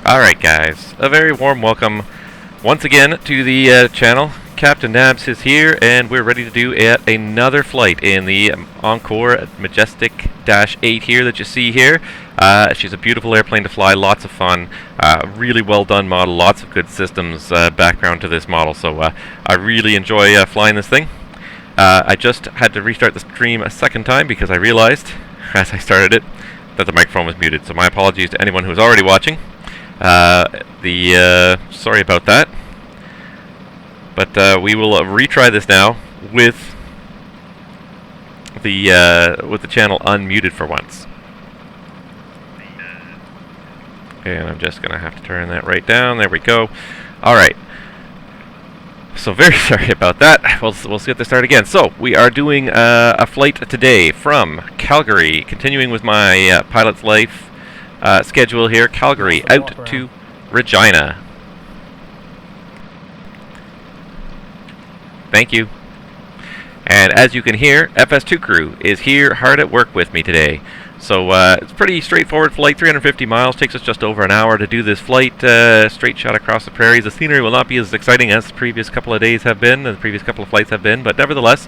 Alright guys, a very warm welcome once again to the channel. Captain Nabs is here and we're ready to do another flight in the Encore Majestic-8 here that you see here. She's a beautiful airplane to fly, lots of fun, really well done model, lots of good systems background to this model, so I really enjoy flying this thing. I just had to restart the stream a second time because I realized, as I started it, that the microphone was muted, so my apologies to anyone who's already watching. Sorry about that, but we will retry this now with the channel unmuted for once. And I'm just gonna have to turn that right down. There we go. All right. So very sorry about that. We'll get this started again. So we are doing a flight today from Calgary, continuing with my pilot's life schedule here. Calgary out to Regina. Thank you. And as you can hear, FS2 crew is here hard at work with me today. So it's a pretty straightforward flight, 350 miles, takes us just over an hour to do this flight, straight shot across the prairies. The scenery will not be as exciting as the previous couple of days have been, and the previous couple of flights have been, but nevertheless,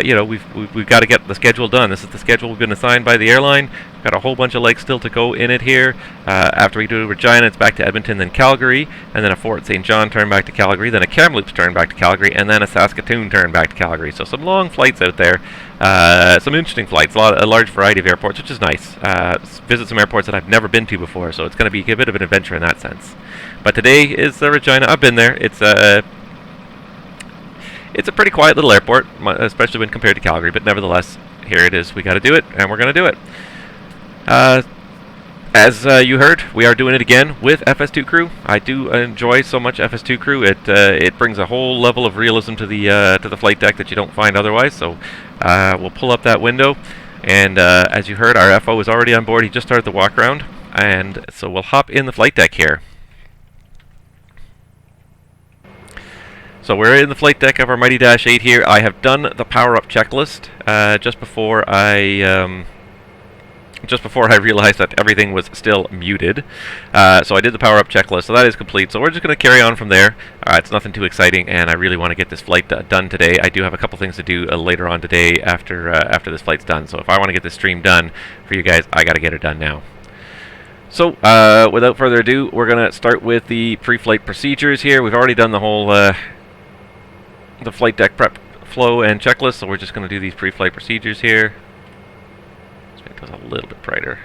you know, we've got to get the schedule done. This is the schedule we've been assigned by the airline. We've got a whole bunch of legs still to go in it here. After we do Regina, it's back to Edmonton, then Calgary, and then a Fort St. John turn back to Calgary, then a Kamloops turn back to Calgary, and then a Saskatoon turn back to Calgary. So some long flights out there, some interesting flights, a large variety of airports, which is nice. Visit some airports that I've never been to before, so it's going to be a bit of an adventure in that sense. But today is Regina. I've been there. It's a pretty quiet little airport, especially when compared to Calgary, but nevertheless, here it is. We got to do it, and we're going to do it. As you heard, we are doing it again with FS2 crew. I do enjoy so much FS2 crew. It brings a whole level of realism to the flight deck that you don't find otherwise. So we'll pull up that window, and as you heard, our FO is already on board. He just started the walk around, and so we'll hop in the flight deck here. So we're in the flight deck of our Mighty Dash 8 here. I have done the power-up checklist just before I realized that everything was still muted. So I did the power-up checklist, so that is complete. So we're just going to carry on from there. It's nothing too exciting, and I really want to get this flight done today. I do have a couple things to do later on today after this flight's done. So if I want to get this stream done for you guys, I got to get it done now. So without further ado, we're going to start with the pre-flight procedures here. We've already done the whole the flight deck prep flow and checklist, so we're just going to do these pre-flight procedures here. Let's make those a little bit brighter,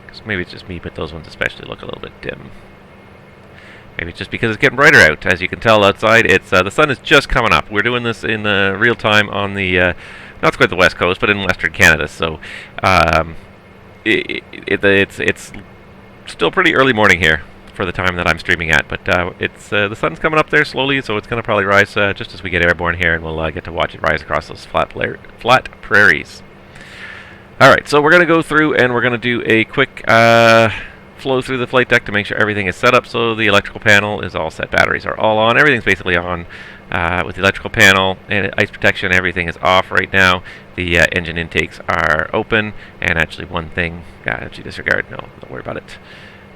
because maybe it's just me, but those ones especially look a little bit dim. Maybe it's just because it's getting brighter out. As you can tell outside, it's the sun is just coming up. We're doing this in real time on the not quite the west coast, but in Western Canada. So it's still pretty early morning here for the time that I'm streaming at, but the sun's coming up there slowly, so it's going to probably rise just as we get airborne here, and we'll get to watch it rise across those flat prairies. Alright, so we're going to go through and we're going to do a quick flow through the flight deck to make sure everything is set up. So the electrical panel is all set, batteries are all on, everything's basically on with the electrical panel, and ice protection, everything is off right now. The engine intakes are open, and actually one thing, actually disregard, no, don't worry about it.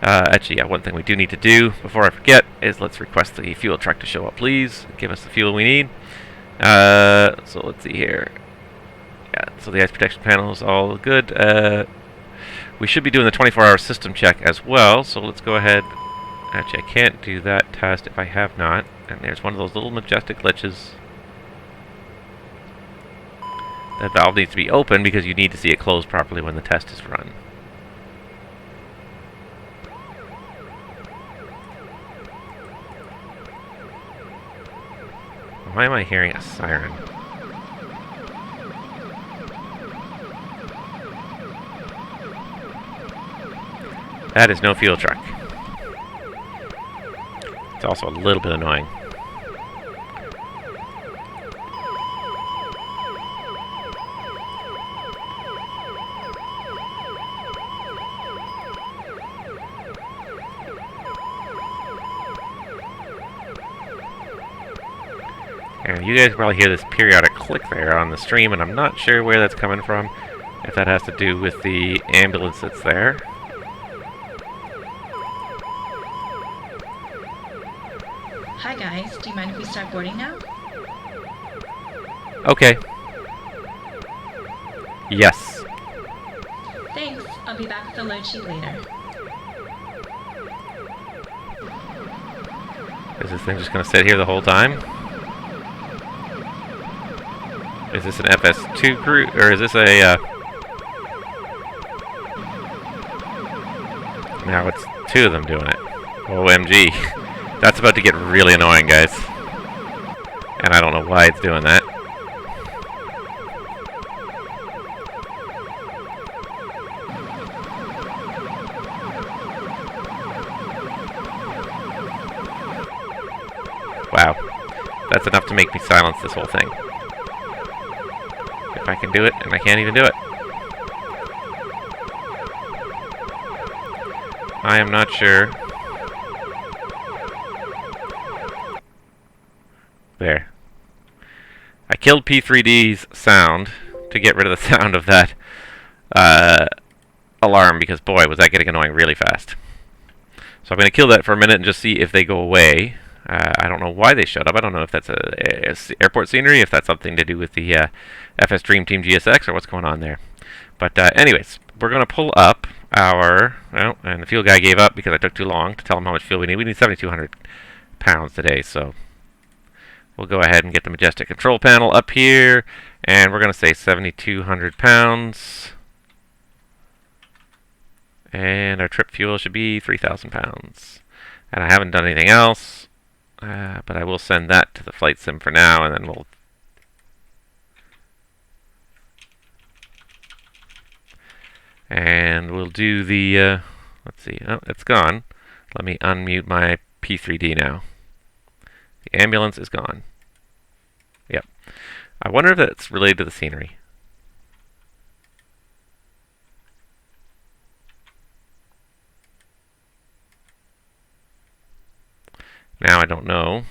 Actually, yeah, one thing we do need to do before I forget is let's request the fuel truck to show up, please. Give us the fuel we need. So let's see here. Yeah, so the ice protection panel is all good. We should be doing the 24-hour system check as well, so let's go ahead. Actually, I can't do that test if I have not. And there's one of those little majestic glitches. That valve needs to be open because you need to see it close properly when the test is run. Why am I hearing a siren? That is no fuel truck. It's also a little bit annoying. And you guys probably hear this periodic click there on the stream, and I'm not sure where that's coming from. If that has to do with the ambulance that's there. Hi guys, do you mind if we start boarding now? Okay. Yes. Thanks, I'll be back with the load sheet later. Is this thing just going to sit here the whole time? Is this an FS2 crew, or is this a, Now it's two of them doing it. OMG. That's about to get really annoying, guys. And I don't know why it's doing that. Wow. That's enough to make me silence this whole thing. If I can do it, and I can't even do it. I am not sure. There. I killed P3D's sound to get rid of the sound of that alarm, because boy, was that getting annoying really fast. So I'm going to kill that for a minute and just see if they go away. I don't know why they shut up. I don't know if that's a airport scenery, if that's something to do with the FS Dream Team GSX, or what's going on there. But anyways, we're going to pull up our... Well, and the fuel guy gave up because I took too long to tell him how much fuel we need. We need 7,200 pounds today, so we'll go ahead and get the Majestic control panel up here, and we're going to say 7,200 pounds. And our trip fuel should be 3,000 pounds. And I haven't done anything else. But I will send that to the flight sim for now, and then we'll... And we'll do the... let's see. Oh, it's gone. Let me unmute my P3D now. The ambulance is gone. Yep. I wonder if that's related to the scenery. Now I don't know.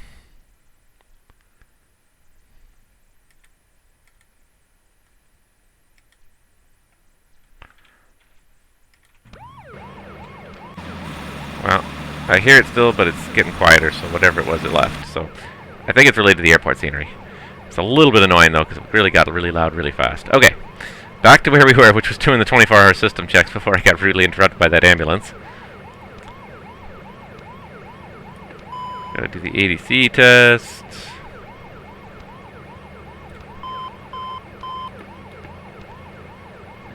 Well, I hear it still, but it's getting quieter, so whatever it was, it left. So I think it's related to the airport scenery. It's a little bit annoying, though, because it really got really loud really fast. Okay, back to where we were, which was doing the 24-hour system checks before I got rudely interrupted by that ambulance. Gotta do the ATC test.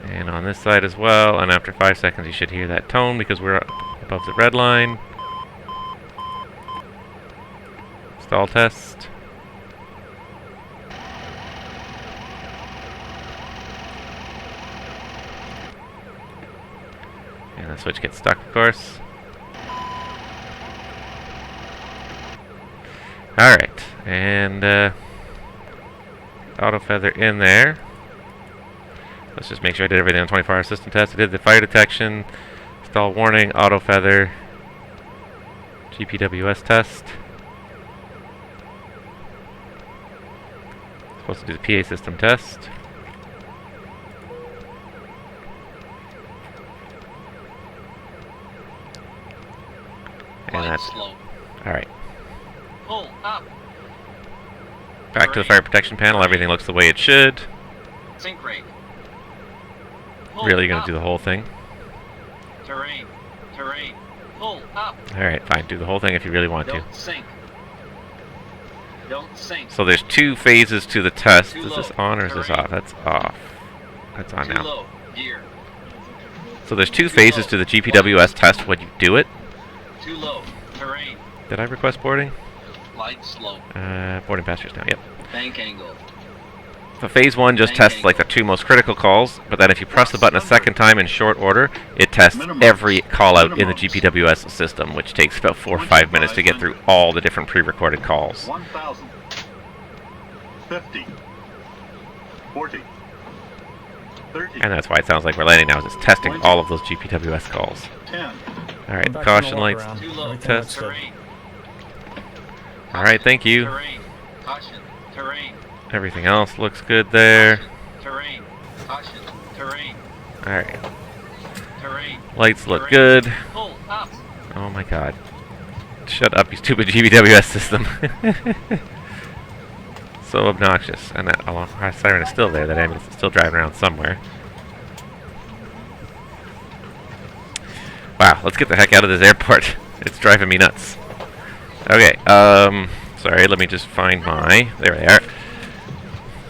And on this side as well, and after 5 seconds you should hear that tone because we're above the red line. Stall test. And the switch gets stuck, of course. Alright, and auto feather in there. Let's just make sure I did everything on 24-hour system test. I did the fire detection, stall warning, auto feather, GPWS test. Supposed to do the PA system test. And that's slow. Alright. Pull up. Back to the fire protection panel. Everything looks the way it should. Sink rate. Really, you're going to do the whole thing? Terrain. Terrain. Pull up. Alright, fine. Do the whole thing if you really want to. Don't sink. Don't sink. So there's 2 phases to the test. Too Is this low. on or is this Terrain. off? That's off. That's on Too now. low. Gear. So there's 2 phases to the GPWS test when you do it. Too low. Terrain. Did I request boarding? Light slope. Boarding passengers now, yep. Bank angle. So phase 1 just tests like the 2 most critical calls, but then if you press the button a second time in short order, it tests every call out in the GPWS system, which takes about 4 or 5 minutes to get through all the different pre-recorded calls. 1,000. 50. 40. 30. And that's why it sounds like we're landing now, is it's testing all of those GPWS calls. 10. Alright, caution lights. Too low. Test. Terrain. Alright, thank you. Terrain. Caution. Terrain. Everything else looks good there. Terrain. Caution. Terrain. Alright. Terrain. Lights look Terrain. good. Pull up. Oh my god. Shut up, you stupid GBWS system. So obnoxious. And that siren is still there. That ambulance is still driving around somewhere. Wow, let's get the heck out of this airport. It's driving me nuts. Okay, sorry, let me just find my... There they are.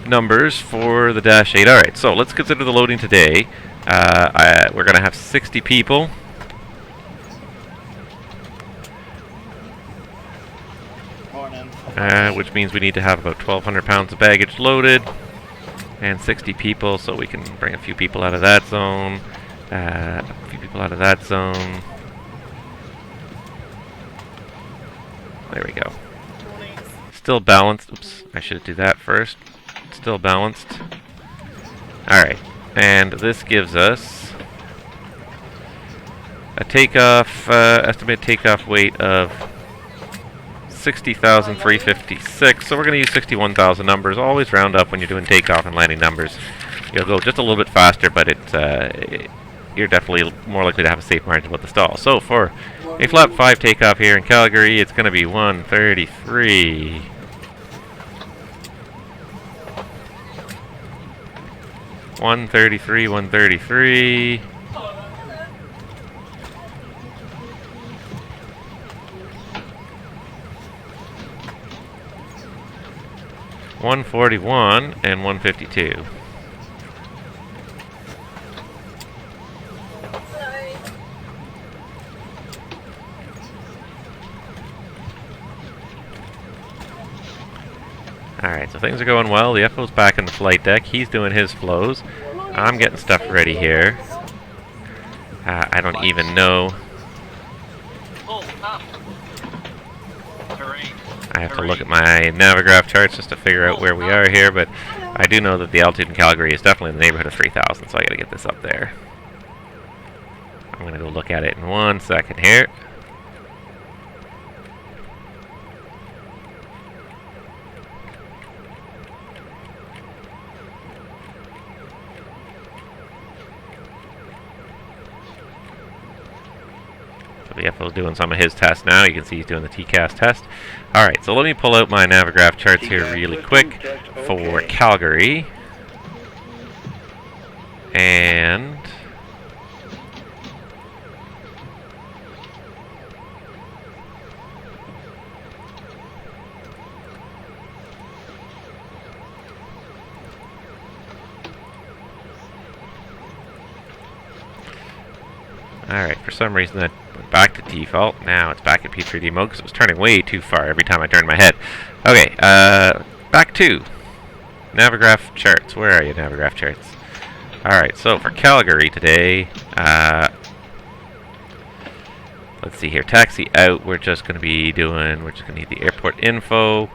Numbers for the Dash 8. Alright, so let's consider the loading today. We're going to have 60 people. Which means we need to have about 1,200 pounds of baggage loaded. And 60 people, so we can bring a few people out of that zone. A few people out of that zone. There we go. Still balanced. Oops, I should do that first. Still balanced. Alright, and this gives us a takeoff, estimated takeoff weight of 60,356. So we're going to use 61,000 numbers. Always round up when you're doing takeoff and landing numbers. You'll go just a little bit faster, but you're definitely more likely to have a safe margin with the stall. So for a flap 5 takeoff here in Calgary, it's going to be 133. 133, 133. $141 and 152. Alright, so things are going well. The FO's back in the flight deck. He's doing his flows. I'm getting stuff ready here. I don't even know. I have to look at my Navigraph charts just to figure out where we are here, but I do know that the altitude in Calgary is definitely in the neighborhood of 3,000, so I gotta get this up there. I'm gonna go look at it in 1 second here. The FO's doing some of his tests now. You can see he's doing the TCAS test. Alright, so let me pull out my Navigraph charts here really quick for Calgary. And... Alright, for some reason that went back to default. Now it's back at P3D mode because it was turning way too far every time I turned my head. Okay, back to Navigraph charts. Where are you, Navigraph charts? Alright, so for Calgary today, let's see here. Taxi out, we're just going to need the airport info.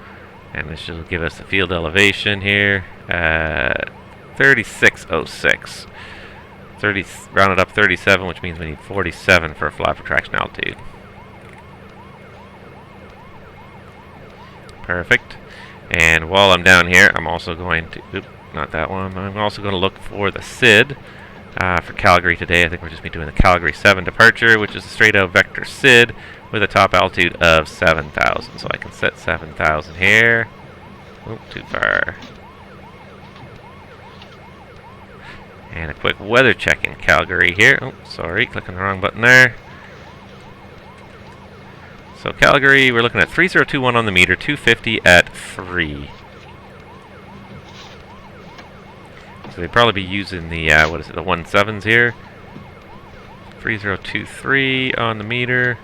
And this will give us the field elevation here. 3606. Rounded up 37, which means we need 47 for a flap retraction altitude. Perfect. And while I'm down here, I'm also going to... Oops, not that one. I'm also going to look for the SID for Calgary today. I think we're just be doing the Calgary 7 departure, which is a straight-out vector SID with a top altitude of 7,000. So I can set 7,000 here. Oop, too far. And a quick weather check in Calgary here. Oh, sorry, clicking the wrong button there. So Calgary, we're looking at 3021 on the meter, 250 at 3. So they'd probably be using the, what is it, the 17s here. 3023 on the meter.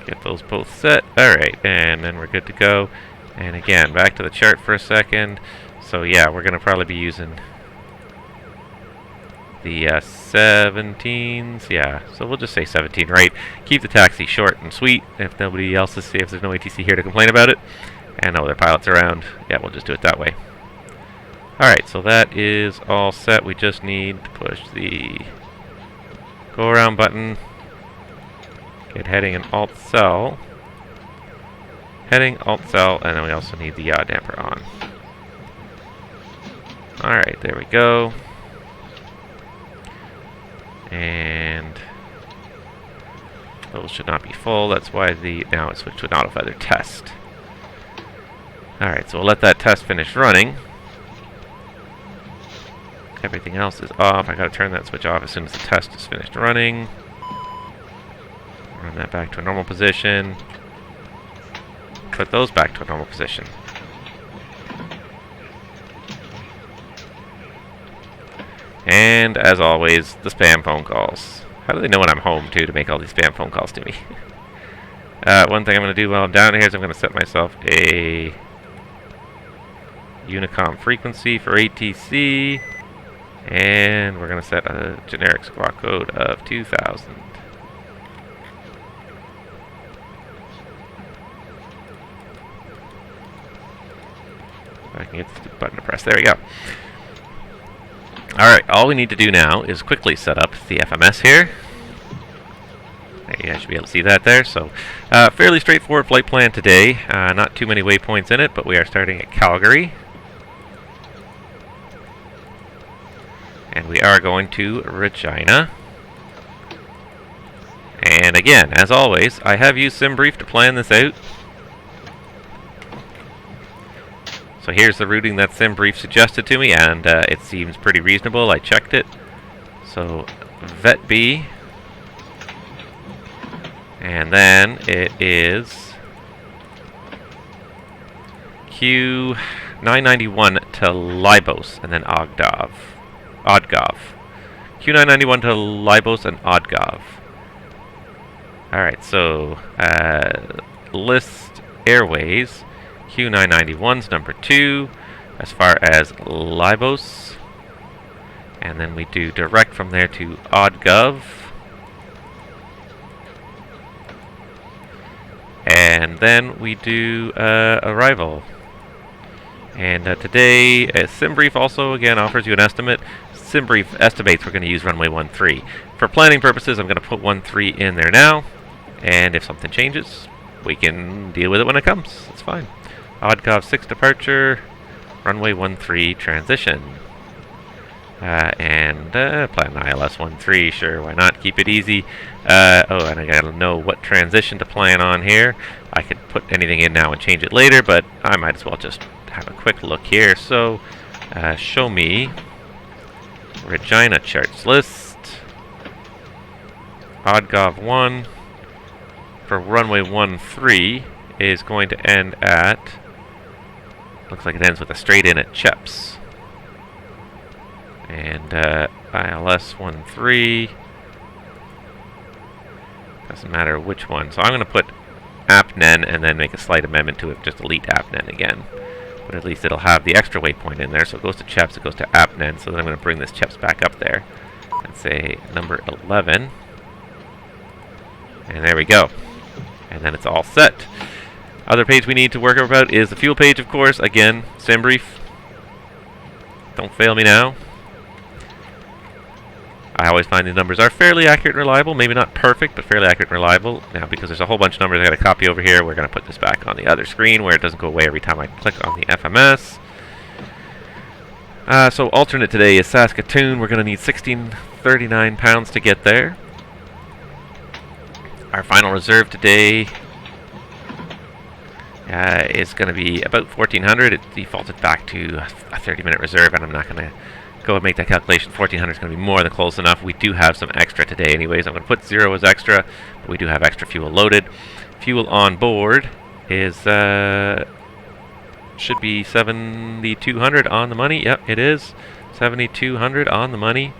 Get those both set. Alright, and then we're good to go. And again, back to the chart for a second. So yeah, we're going to probably be using the 17s. Yeah, so we'll just say 17, right? Keep the taxi short and sweet. If nobody else is, if there's no ATC here to complain about it. And no other pilots around. Yeah, we'll just do it that way. Alright, so that is all set. We just need to push the go around button. Get heading and ALT SEL. Heading, ALT SEL, and then we also need the yaw damper on. Alright, there we go. And those should not be full. That's why now it's switched to an auto feather test. Alright, so we'll let that test finish running. Everything else is off. I gotta turn that switch off as soon as the test is finished running. Run that back to a normal position. Put those back to a normal position. And, as always, the spam phone calls. How do they know when I'm home, too, to make all these spam phone calls to me? One thing I'm going to do while I'm down here is I'm going to set myself a Unicom frequency for ATC. And we're going to set a generic squawk code of 2000. If I can get the button to press. There we go. Alright, all we need to do now is quickly set up the FMS here. You guys should be able to see that there. So, fairly straightforward flight plan today. Not too many waypoints in it, but we are starting at Calgary. And we are going to Regina. And again, as always, I have used SimBrief to plan this out. So here's the routing that SimBrief suggested to me, and it seems pretty reasonable. I checked it. So, Vet B. And then it is Q991 to Libos, and then Oddgov. Q991 to Libos and Oddgov. Alright, so list airways. Q991's number 2 as far as Libos. And then we do direct from there to Oddgov. And then we do arrival. And today, SimBrief also, again, offers you an estimate. SimBrief estimates we're going to use runway 13. For planning purposes, I'm going to put 13 in there now. And if something changes, we can deal with it when it comes. That's fine. Oddgov 6 departure, runway 13 transition. And plan ILS 13, sure, why not? Keep it easy. Oh, and I gotta know what transition to plan on here. I could put anything in now and change it later, but I might as well just have a quick look here. So, show me Regina charts list. Oddgov 1 for runway 13 is going to end at, looks like it ends with a straight in at Cheps. And ILS 13, doesn't matter which one. So I'm going to put APNEN and then make a slight amendment to it, just delete APNEN again. But at least it'll have the extra waypoint in there. So it goes to Cheps, it goes to APNEN. So then I'm going to bring this Cheps back up there and say number 11. And there we go. And then it's all set. Other page we need to work about is the fuel page, of course. Again, SimBrief. Don't fail me now. I always find these numbers are fairly accurate and reliable. Maybe not perfect, but fairly accurate and reliable. Now, because there's a whole bunch of numbers I got to copy over here, we're going to put this back on the other screen where it doesn't go away every time I click on the FMS. So alternate today is Saskatoon. We're going to need 1639 pounds to get there. Our final reserve today is going to be about 1400. It defaulted back to a 30-minute reserve, and I'm not going to go and make that calculation. 1400 is going to be more than close enough. We do have some extra today anyways. I'm going to put 0 as extra, but we do have extra fuel loaded. Fuel on board is should be 7200 on the money. Yep, it is 7200 on the money.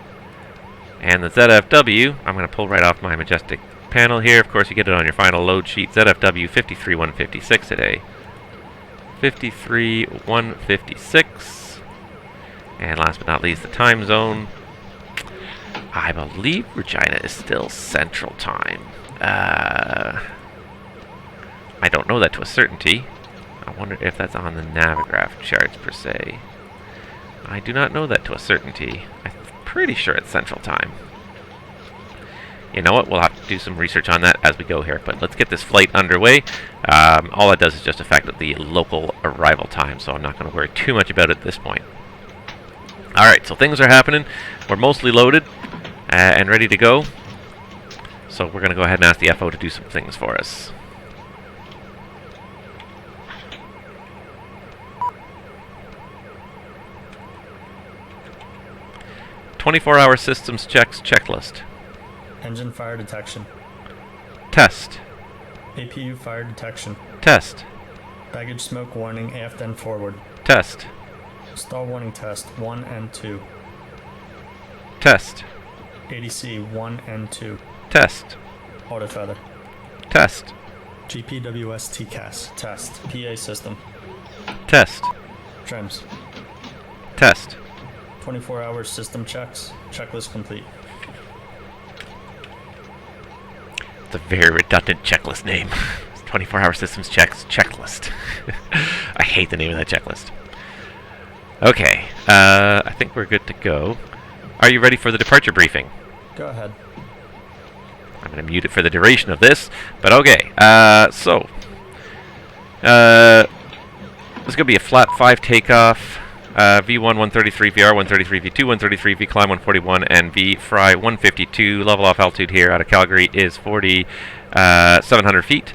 And the ZFW, I'm going to pull right off my Majestic panel here. Of course, you get it on your final load sheet. ZFW 53156 today. 53156. And last but not least, the time zone. I believe Regina is still Central Time. I don't know that to a certainty. I wonder if that's on the Navigraph charts per se. I do not know that to a certainty. I'm pretty sure it's Central Time. You know what? We'll have to do some research on that as we go here. But let's get this flight underway. All that does is just affect the local arrival time, so I'm not going to worry too much about it at this point. Alright, so things are happening. We're mostly loaded. and ready to go. So we're going to go ahead and ask the FO to do some things for us. "24-hour systems checks checklist." Engine fire detection. Test. APU fire detection. Test. Baggage smoke warning aft and forward. Test. Stall warning test 1 and 2. Test. ADC 1 and 2. Test. Auto feather. Test. GPWS TCAS. Test. PA system. Test. Trims. Test. 24-hour system checks. Checklist complete. It's a very redundant checklist name. 24-hour systems checks checklist. I hate the name of that checklist. Okay, I think we're good to go. Are you ready for the departure briefing? Go ahead. I'm going to mute it for the duration of this, but okay. So, this is going to be a flat 5 takeoff. V1 133, VR 133, V2 133, V climb 141, and V fry 152. Level off altitude here out of Calgary is 4,700 feet.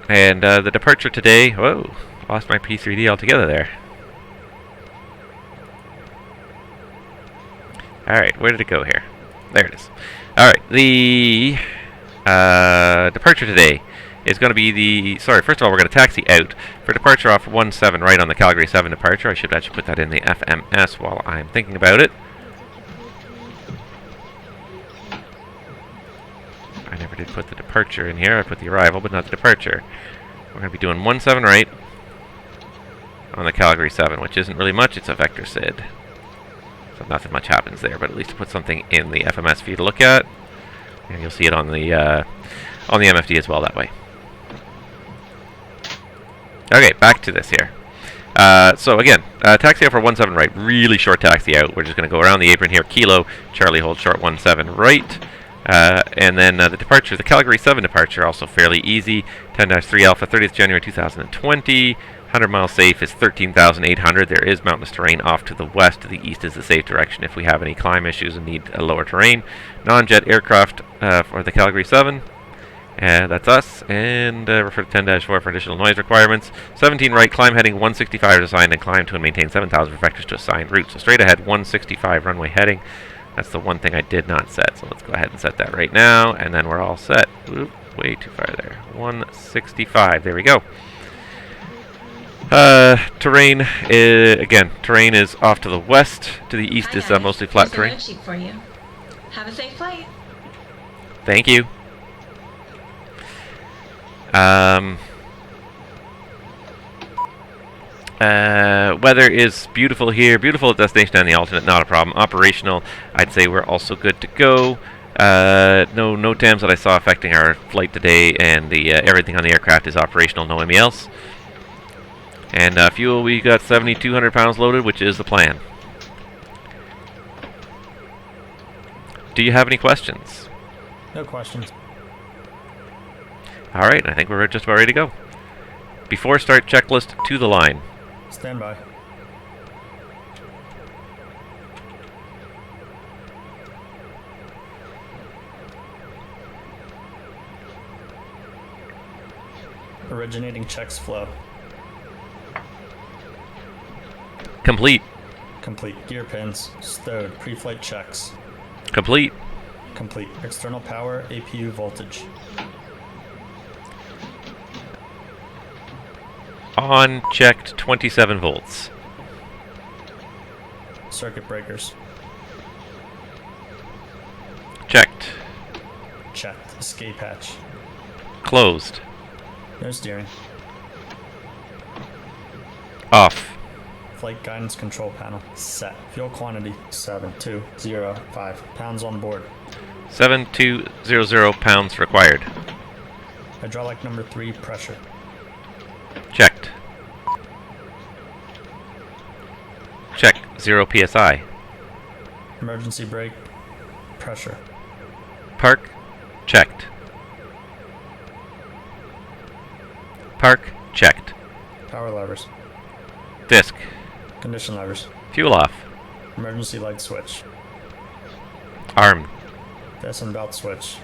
And the departure today, whoa, lost my P3D altogether there. Alright, where did it go here? There it is. Alright, the departure today is going to be the... Sorry, first of all, we're going to taxi out for departure off 17 right on the Calgary 7 departure. I should actually put that in the FMS while I'm thinking about it. I never did put the departure in here. I put the arrival, but not the departure. We're going to be doing 17 right on the Calgary 7, which isn't really much. It's a vector SID. So nothing much happens there, but at least to put something in the FMS for you to look at. And you'll see it on the MFD as well that way. Okay, back to this here. So again, taxi out for 17 right, really short taxi out. We're just going to go around the apron here. Kilo, Charlie hold short 17 right. And then the departure, the Calgary 7 departure, also fairly easy. 10-3 Alpha, 30th January 2020. 100 miles safe is 13,800. There is mountainous terrain off to the west. To the east is the safe direction if we have any climb issues and need a lower terrain. Non-jet aircraft for the Calgary 7. That's us. And refer to 10-4 for additional noise requirements. 17 right, climb heading 165 is assigned, and climb to and maintain 7,000 for vectors to assigned route. So straight ahead, 165 runway heading. That's the one thing I did not set. So let's go ahead and set that right now, and then we're all set. Oop, way too far there. 165. There we go. Terrain terrain is off to the west. To the east is mostly flat Here's a terrain. load sheet for you. Have a safe flight. Thank you. Weather is beautiful here. Beautiful at destination and the alternate, not a problem. Operational, I'd say we're also good to go. No TAMs that I saw affecting our flight today, and the everything on the aircraft is operational, no MELs. And fuel, we got 7,200 pounds loaded, which is the plan. Do you have any questions? No questions. Alright, I think we're just about ready to go. Before start, checklist to the line. Stand by. Originating checks flow. Complete. Complete. Gear pins. Stowed. Pre-flight checks. Complete. Complete. External power. APU voltage. On checked 27 volts. Circuit breakers. Checked. Checked. Escape hatch. Closed. No steering. Off. Flight guidance control panel. Set. Fuel quantity 7,205 pounds on board. 7,200 pounds required. Hydraulic number 3 pressure. Checked. Check. 0 psi. Emergency brake pressure. Park. Checked. Park. Checked. Power levers. Disc. Condition levers. Fuel off. Emergency light switch. Armed. Fasten belt switch.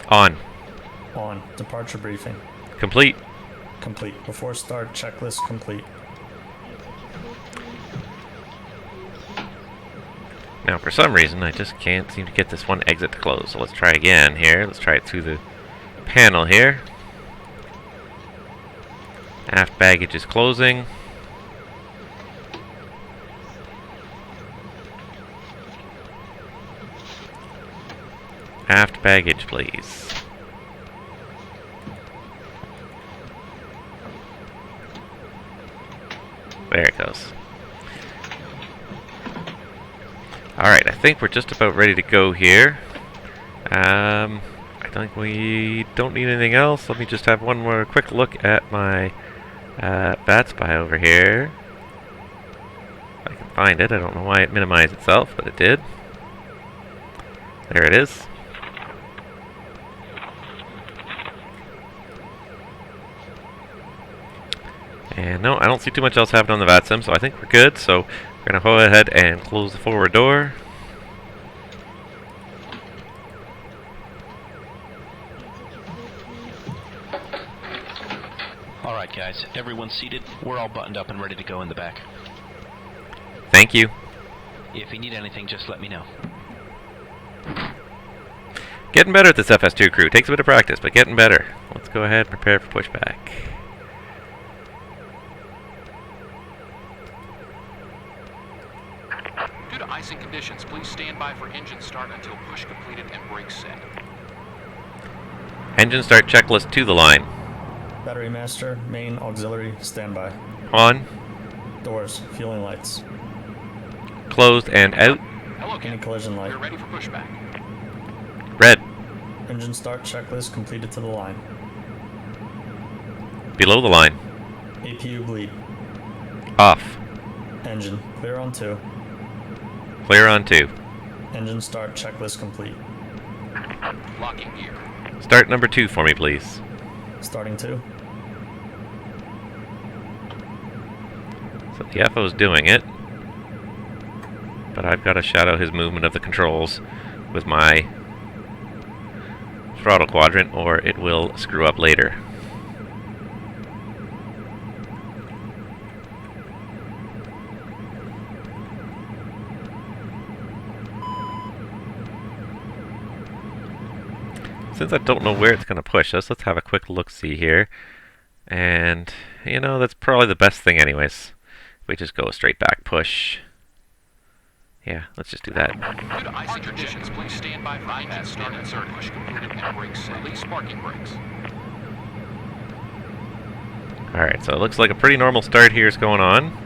On. On. Departure briefing. Complete. Complete. Before start, checklist complete. Now, for some reason, I just can't seem to get this one exit to close. So let's try again here. Let's try it through the panel here. Aft baggage is closing. Aft baggage, please. There it goes. Alright, I think we're just about ready to go here. I think we don't need anything else. Let me just have one more quick look at my VATSIM over here. If I can find it. I don't know why it minimized itself, but it did. There it is. And no, I don't see too much else happening on the VATSIM, so I think we're good. So we're going to go ahead and close the forward door. Alright guys, everyone's seated. We're all buttoned up and ready to go in the back. Thank you. If you need anything, just let me know. Getting better at this FS2 crew. Takes a bit of practice, but getting better. Let's go ahead and prepare for pushback. Due to icing conditions, please stand by for engine start until push completed and brakes set. Engine start checklist to the line. Battery master, main, auxiliary, standby. On, Doors, fueling lights. closed, and out. Hello, Any Captain. collision light. We're ready for pushback. Red. Engine start checklist completed to the line. Below the line. APU bleed. Off. Engine, clear on 2. Clear on 2. Engine start checklist complete. Locking gear. Start number 2 for me, please. Starting 2. So the FO's doing it. But I've got to shadow his movement of the controls with my throttle quadrant, or it will screw up later. Since I don't know where it's going to push us, let's have a quick look-see here. And, you know, that's probably the best thing anyways. We just go a straight back push. Yeah, let's just do that. Due to icing conditions, please stand by for engine start until push completed and brakes set. Release parking brakes. Alright, so it looks like a pretty normal start here is going on.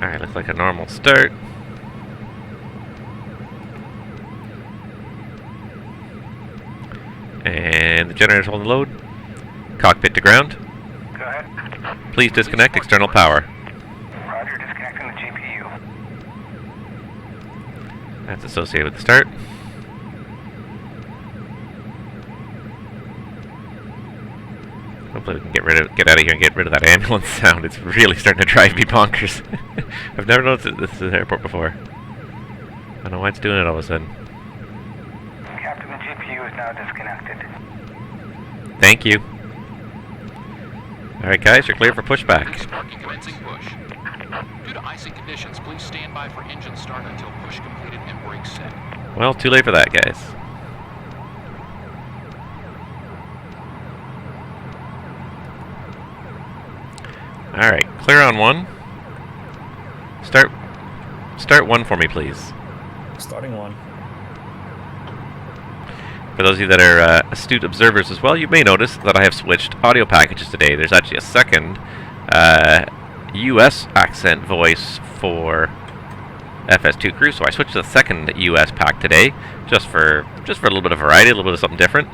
Alright, looks like a normal start. And the generator's holding load. Cockpit to ground. Go ahead. Please disconnect external power. Roger, disconnecting the GPU. That's associated with the start. Hopefully we can get out of here and get rid of that ambulance sound. It's really starting to drive me bonkers. I've never noticed this is an airport before. I don't know why it's doing it all of a sudden. Captain, the GPU is now disconnected. Thank you. Alright guys, you're clear for pushback. Release parking commencing push. Due to icing conditions, please stand by for engine start until push completed and brakes set. Well, too late for that, guys. Alright, clear on 1. Start 1 for me, please. Starting 1. For those of you that are astute observers as well, you may notice that I have switched audio packages today. There's actually a second US accent voice for FS2 crew, so I switched to the second US pack today, just for a little bit of variety, a little bit of something different.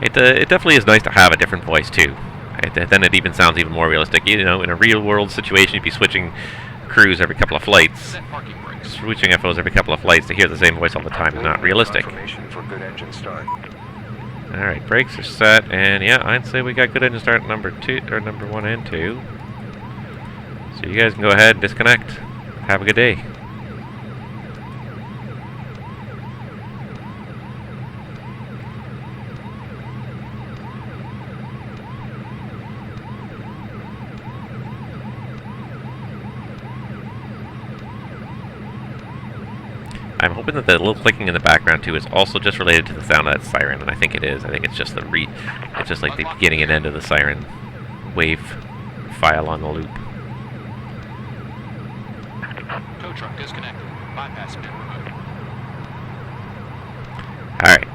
It definitely is nice to have a different voice too. Then it even sounds even more realistic. You know, in a real world situation, you'd be switching crews every couple of flights. Set parking brakes. Switching FOs every couple of flights to hear the same voice all the time is not realistic. Confirmation for good engine start. Alright, brakes are set, and yeah, I'd say we got good engine start number 1 and 2. So you guys can go ahead and disconnect. Have a good day. I'm hoping that the little clicking in the background too is also just related to the sound of that siren, and I think it is. I think it's just it's just like the beginning and end of the siren wave file on the loop. Tow truck disconnected. Bypass pin removed. Alright.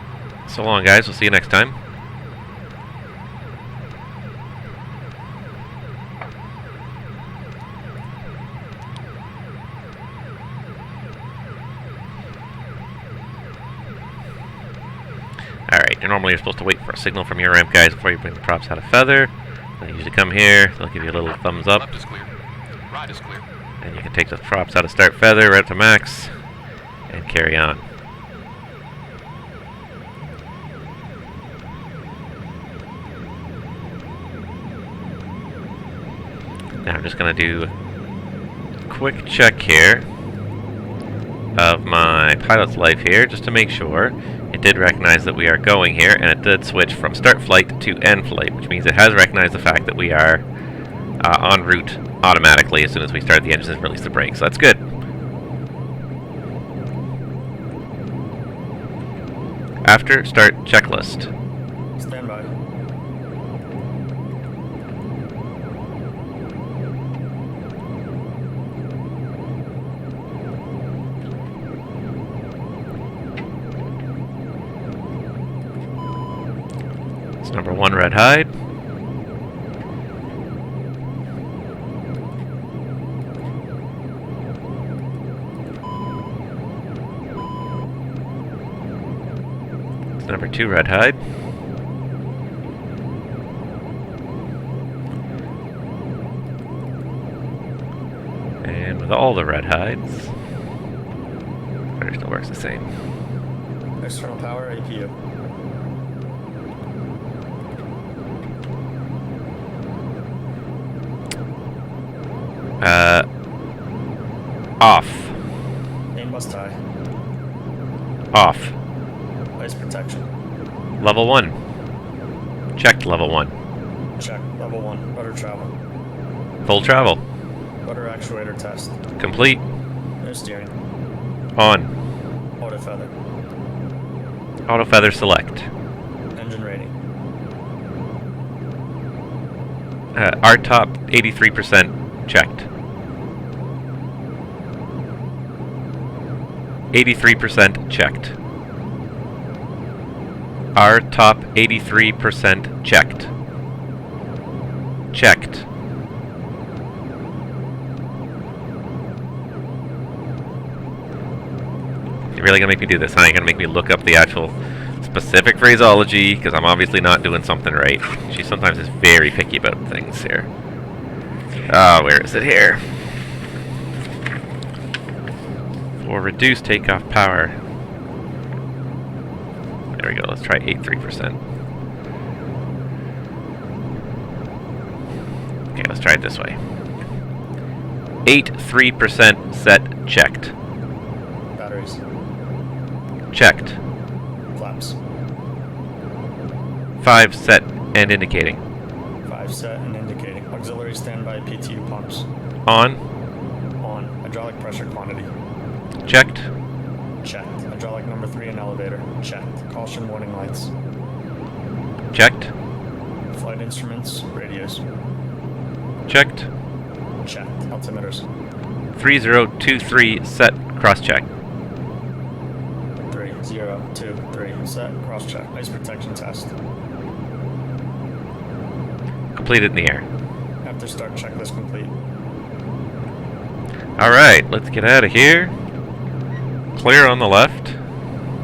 So long, guys. We'll see you next time. Alright, normally you're supposed to wait for a signal from your ramp guys before you bring the props out of feather. They usually come here, they'll give you a little thumbs up. Left is clear. Right is clear. And you can take the props out of start feather right up to max and carry on. Now I'm just going to do a quick check here of my pilot's life here just to make sure. It did recognize that we are going here, and it did switch from start flight to end flight, which means it has recognized the fact that we are en route automatically as soon as we start the engines and release the brakes. So that's good. After start checklist. Stand by. It's number 1 red hide. It's number 2 red hide. And with all the red hides, it still works the same. External power, APU. Off. Main bus tie. Off. Ice protection. Level 1. Checked level 1. Check. Level 1. Rudder travel. Full travel. Rudder actuator test. Complete. No steering. On. Auto feather. Auto feather select. Engine rating. Our top 83% checked. 83% checked. Our top 83% checked. Checked. You're really gonna make me do this, huh? You're gonna make me look up the actual specific phraseology, because I'm obviously not doing something right. She sometimes is very picky about things here. Where is it here? For reduced takeoff power. There we go, let's try 83%. Okay, let's try it this way. 83% set checked. Batteries. Checked. Flaps. 5 set and indicating. 5 set and indicating. Auxiliary standby PTU pumps. On. On. Hydraulic pressure quantity. Checked. Checked. Hydraulic number 3 in elevator. Checked. Caution warning lights. Checked. Flight instruments. Radios. Checked. Checked. Altimeters. 3023 set cross check. 3, 0, 2, 3. Set. Cross check. Ice protection test. Completed in the air. After start checklist complete. Alright, let's get out of here. Clear on the left.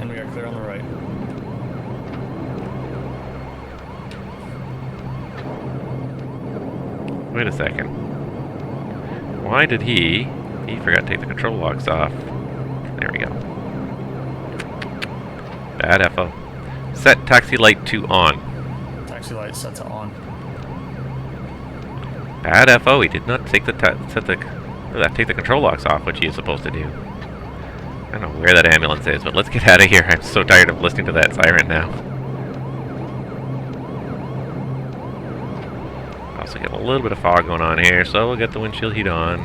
And we are clear on the right. Wait a second. Why did he He forgot to take the control locks off. There we go. Bad FO. Set taxi light to on. Taxi light set to on. Bad FO. He did not take the take the control locks off, which he is supposed to do. I don't know where that ambulance is, but let's get out of here. I'm so tired of listening to that siren now. Also getting a little bit of fog going on here, so we'll get the windshield heat on.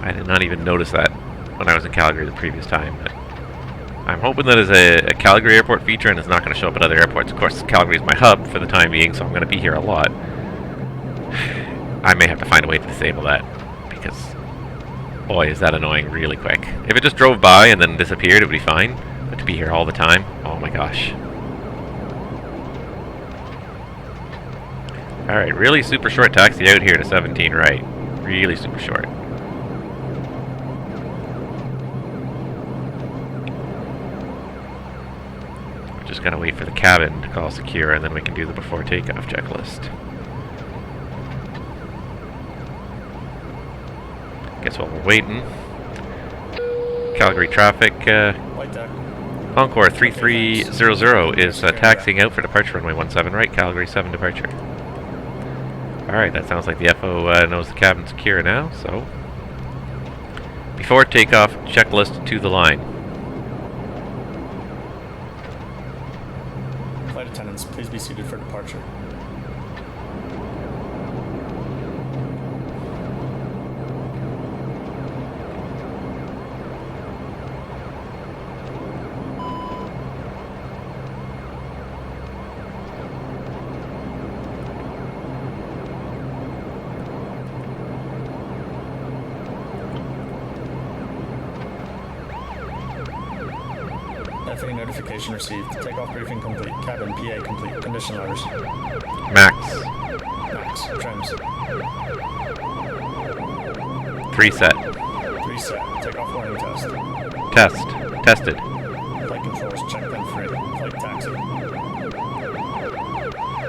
I did not even notice that when I was in Calgary the previous time, but I'm hoping that is a Calgary airport feature and it's not going to show up at other airports. Of course, Calgary is my hub for the time being, so I'm going to be here a lot. I may have to find a way to disable that, because boy, is that annoying really quick. If it just drove by and then disappeared, it would be fine, but to be here all the time, oh my gosh. Alright, really super short taxi out here to 17 right. Really super short. Just gotta wait for the cabin to call secure, and then we can do the before takeoff checklist. Guess while we're waiting, Calgary traffic, White deck. Encore 3300 is taxiing out for departure runway 17 right, Calgary 7 departure. Alright, that sounds like the FO knows the cabin's secure now, so before takeoff checklist to the line. Flight attendants, please be seated for departure. FA notification received. Takeoff briefing complete. Cabin PA complete. Condition letters. Max. Max. Trims. 3 set. 3 set. Takeoff warning test. Test. Tested. Flight controls. Check them free. Flight taxi.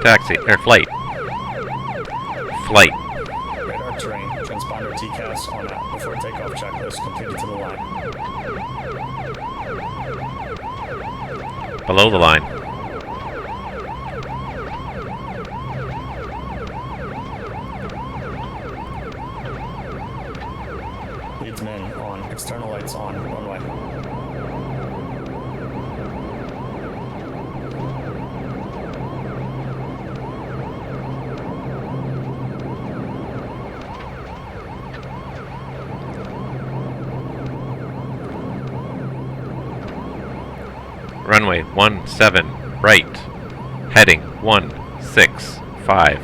Taxi. Flight. Flight. Radar terrain. Transponder TCAS on out. Before takeoff checklist completed to the line. Below the line. Leads men on. External lights on. Runway. Runway 17 right. Heading 165.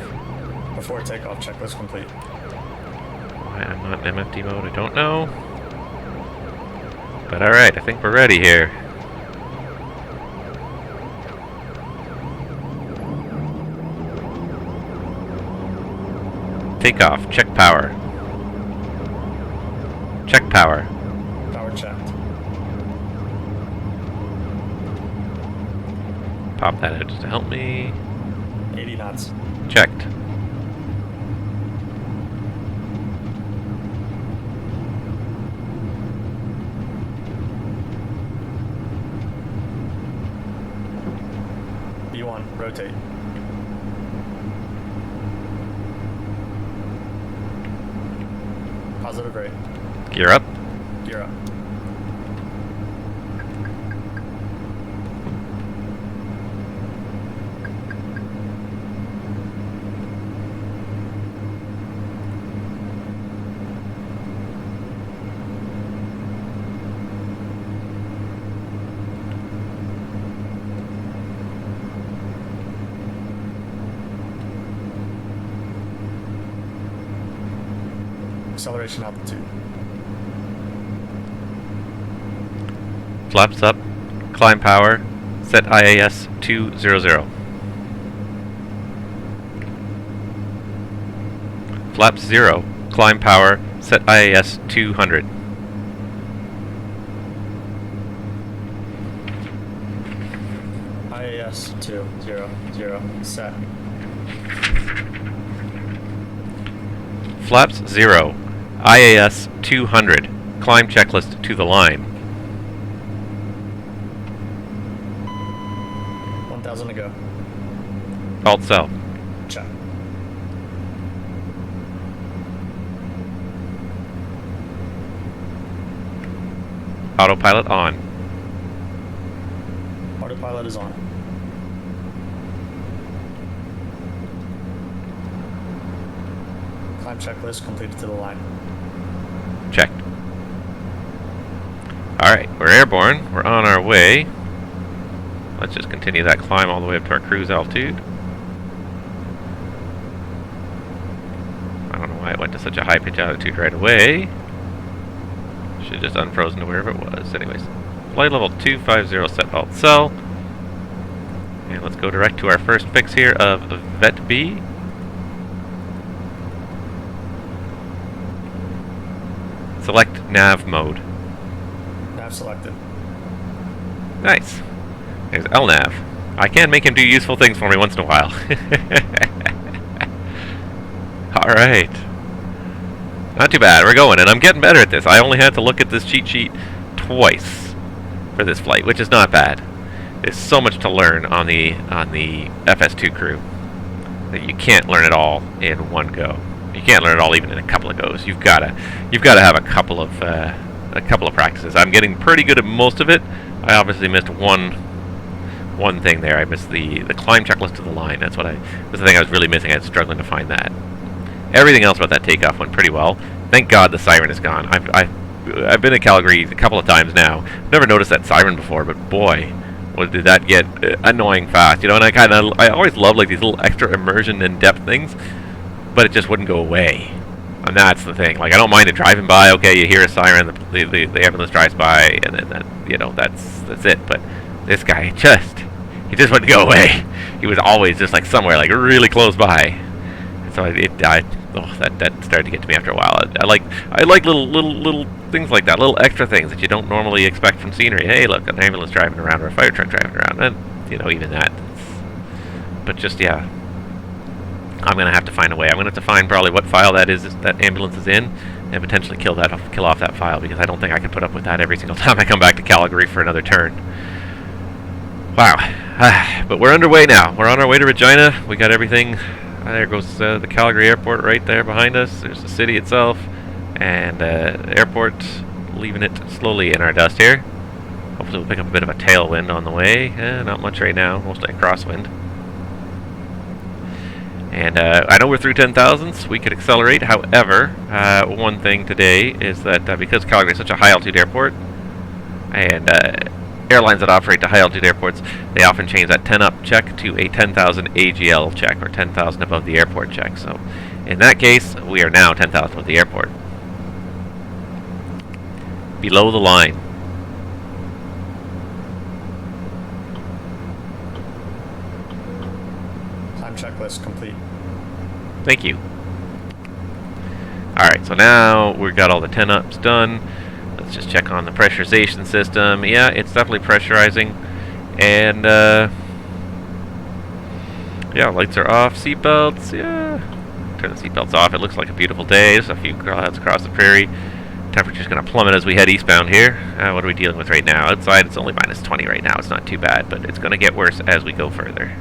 Before takeoff checklist complete. Why I'm not in MFD mode, I don't know. But alright, I think we're ready here. Takeoff, check power. Check power. Power checked. Pop that out just to help me. 80 knots. Checked. B1, rotate. Positive rate. Gear up. Gear up. Acceleration altitude. Flaps up. Climb power. Set IAS 200. Flaps 0. Climb power. Set IAS 200. IAS s02e04, set. Flaps 0, IAS 200, climb checklist to the line. 1000 to go. ALT SEL. Check. Autopilot on. Autopilot is on. Climb checklist completed to the line. Checked. Alright, we're airborne. We're on our way. Let's just continue that climb all the way up to our cruise altitude. I don't know why it went to such a high pitch altitude right away. Should have just unfrozen to wherever it was. Anyways, flight level 250 set ALT SEL. And let's go direct to our first fix here of VET-B. Select nav mode. Nav selected. Nice. There's LNAV. I can make him do useful things for me once in a while. Alright. Not too bad. We're going, and I'm getting better at this. I only had to look at this cheat sheet twice for this flight, which is not bad. There's so much to learn on the FS2 crew that you can't learn it all in one go. You can't learn it all even in a couple of goes. You've got to have a couple of practices. I'm getting pretty good at most of it. I obviously missed one thing there. I missed the climb checklist to the line. That's the thing I was really missing. I was struggling to find that. Everything else about that takeoff went pretty well. Thank God the siren is gone. I've been to Calgary a couple of times now. I've never noticed that siren before, but boy, did that get annoying fast. You know, and I always love like these little extra immersion and depth things, but it just wouldn't go away. And that's the thing. Like, I don't mind it driving by. Okay, you hear a siren, the ambulance drives by, and then that's it. But this guy he just wouldn't go away. He was always just like somewhere like really close by. So that started to get to me after a while. I like little things like that, little extra things that you don't normally expect from scenery. Hey, look, an ambulance driving around or a fire truck driving around, and even that. But just yeah, I'm gonna have to find a way. I'm gonna have to find probably what file that ambulance is in, and potentially kill off that file, because I don't think I can put up with that every single time I come back to Calgary for another turn. Wow. But we're underway now. We're on our way to Regina. We got everything. There goes the Calgary Airport right there behind us. There's the city itself, and the airport, leaving it slowly in our dust here. Hopefully we'll pick up a bit of a tailwind on the way. Not much right now, mostly a crosswind. And I know we're through 10,000s, we could accelerate. However, one thing today is that because Calgary is such a high altitude airport, and airlines that operate to high altitude airports, they often change that 10 up check to a 10,000 AGL check, or 10,000 above the airport check. So in that case, we are now 10,000 above the airport. Below the line. Time checklist complete. Thank you. Alright, so now we've got all the 10 ups done. Let's just check on the pressurization system. Yeah, it's definitely pressurizing. And, yeah, lights are off. Seatbelts, yeah. Turn the seatbelts off. It looks like a beautiful day. There's a few clouds across the prairie. Temperature's going to plummet as we head eastbound here. What are we dealing with right now? Outside, it's only minus 20 right now. It's not too bad, but it's going to get worse as we go further.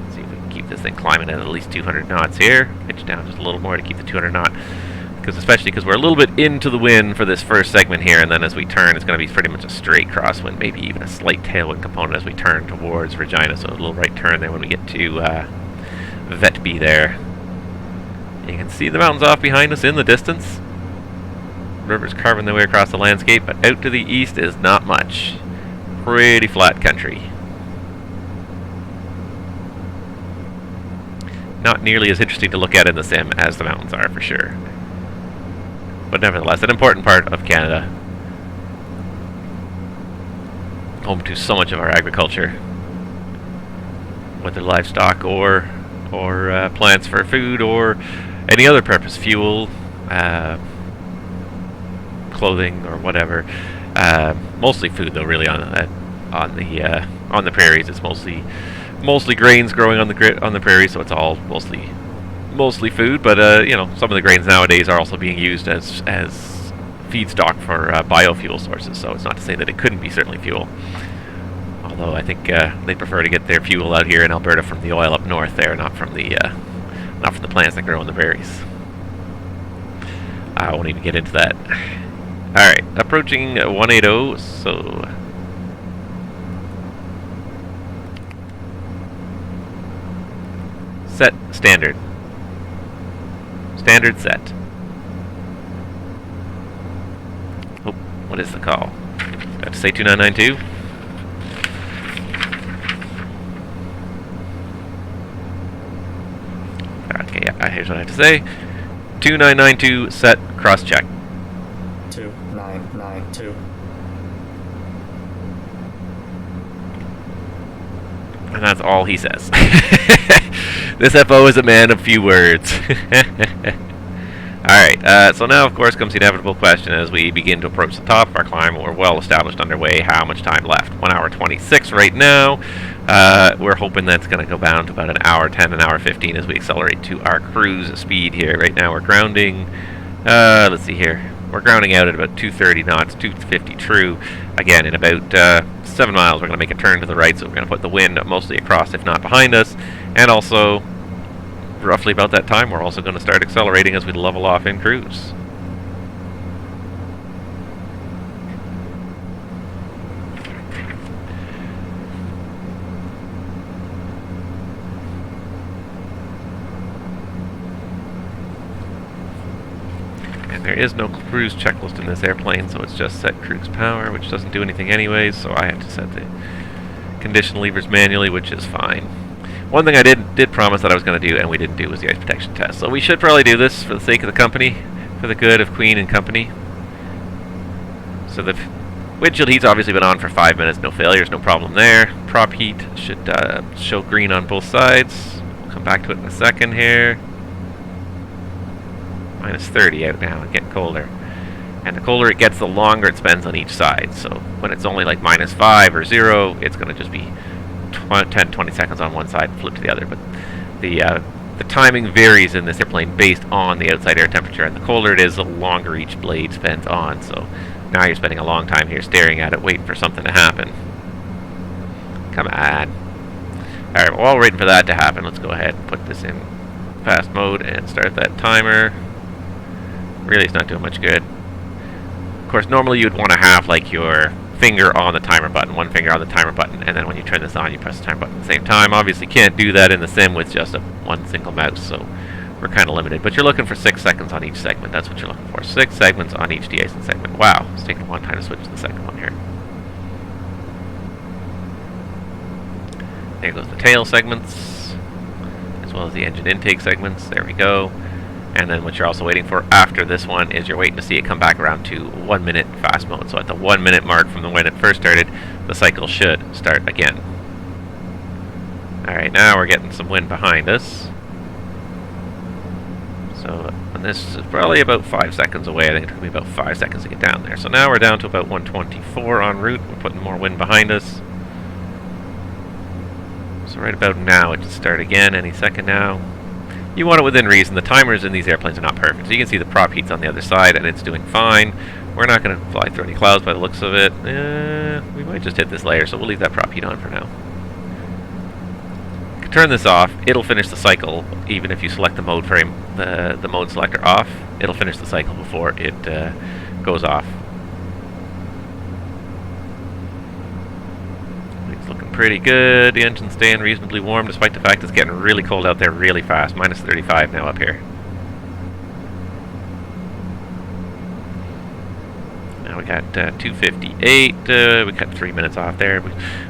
Let's see if we can keep this thing climbing at least 200 knots here. Pitch down just a little more to keep the 200 knot. Especially because we're a little bit into the wind for this first segment here, and then as we turn, it's going to be pretty much a straight crosswind, maybe even a slight tailwind component as we turn towards Regina. So a little right turn there when we get to VET-B there. You can see the mountains off behind us in the distance. Rivers carving their way across the landscape, but out to the east is not much. Pretty flat country. Not nearly as interesting to look at in the sim as the mountains are, for sure. But nevertheless, an important part of Canada. Home to so much of our agriculture. Whether livestock or plants for food or any other purpose, fuel, clothing or whatever. Mostly food, though. Really, on the prairies, it's mostly grains growing on the prairie, so it's all mostly food. But you know, some of the grains nowadays are also being used as feedstock for biofuel sources. So it's not to say that it couldn't be certainly fuel. Although I think they prefer to get their fuel out here in Alberta from the oil up north there, not from the plants that grow on the prairies. I won't even get into that. Alright, approaching 180, so... Set standard. Standard set. Oh, what is the call? Do I have to say 2992? Okay, yeah, here's what I have to say. 2992 set, cross-check. 2992. And that's all he says. This FO is a man of few words. Alright, so now of course comes the inevitable question as we begin to approach the top of our climb. We're well established underway. How much time left? 1 hour 26 right now. We're hoping that's going to go down to about an hour 10, an hour 15 as we accelerate to our cruise speed here. Right now we're grounding, let's see here. We're grounding out at about 230 knots, 250 true. Again, in about 7 miles, we're going to make a turn to the right, so we're going to put the wind mostly across, if not behind us. And also, roughly about that time, we're also going to start accelerating as we level off in cruise. There is no cruise checklist in this airplane, so it's just set cruise power, which doesn't do anything anyways, so I have to set the condition levers manually, which is fine. One thing I did promise that I was going to do, and we didn't do, was the ice protection test. So we should probably do this for the sake of the company, for the good of Queen and company. So the windshield heat's obviously been on for 5 minutes, no failures, no problem there. Prop heat should show green on both sides. We'll come back to it in a second here. Minus 30 out now and getting colder. And the colder it gets, the longer it spends on each side. So when it's only like minus 5 or 0, it's going to just be 10, 20 seconds on one side and flip to the other. But the timing varies in this airplane based on the outside air temperature. And the colder it is, the longer each blade spends on. So now you're spending a long time here staring at it, waiting for something to happen. Come on. Alright, while we're waiting for that to happen, let's go ahead and put this in fast mode and start that timer. Really, it's not doing much good. Of course, normally you'd want to have like your finger on the timer button, one finger on the timer button, and then when you turn this on, you press the timer button at the same time. Obviously, can't do that in the sim with just one single mouse, so we're kind of limited. But you're looking for 6 seconds on each segment. That's what you're looking for. 6 segments on each de-icing segment. Wow, it's taking a long time to switch to the second one here. There goes the tail segments, as well as the engine intake segments. There we go. And then what you're also waiting for after this one is you're waiting to see it come back around to 1 minute fast mode. So at the 1 minute mark from when it first started, the cycle should start again. Alright, now we're getting some wind behind us. So and this is probably about 5 seconds away. I think it's going to be about 5 seconds to get down there. So now we're down to about 124 en route. We're putting more wind behind us. So right about now it should start again any second now. You want it within reason. The timers in these airplanes are not perfect. So you can see the prop heat's on the other side and it's doing fine. We're not going to fly through any clouds by the looks of it. We might just hit this layer, so we'll leave that prop heat on for now. You can turn this off. It'll finish the cycle, even if you select the mode frame, the mode selector off. It'll finish the cycle before it goes off. Looking pretty good. The engine's staying reasonably warm despite the fact it's getting really cold out there really fast. Minus 35 now up here. Now we got 258. We cut 3 minutes off there.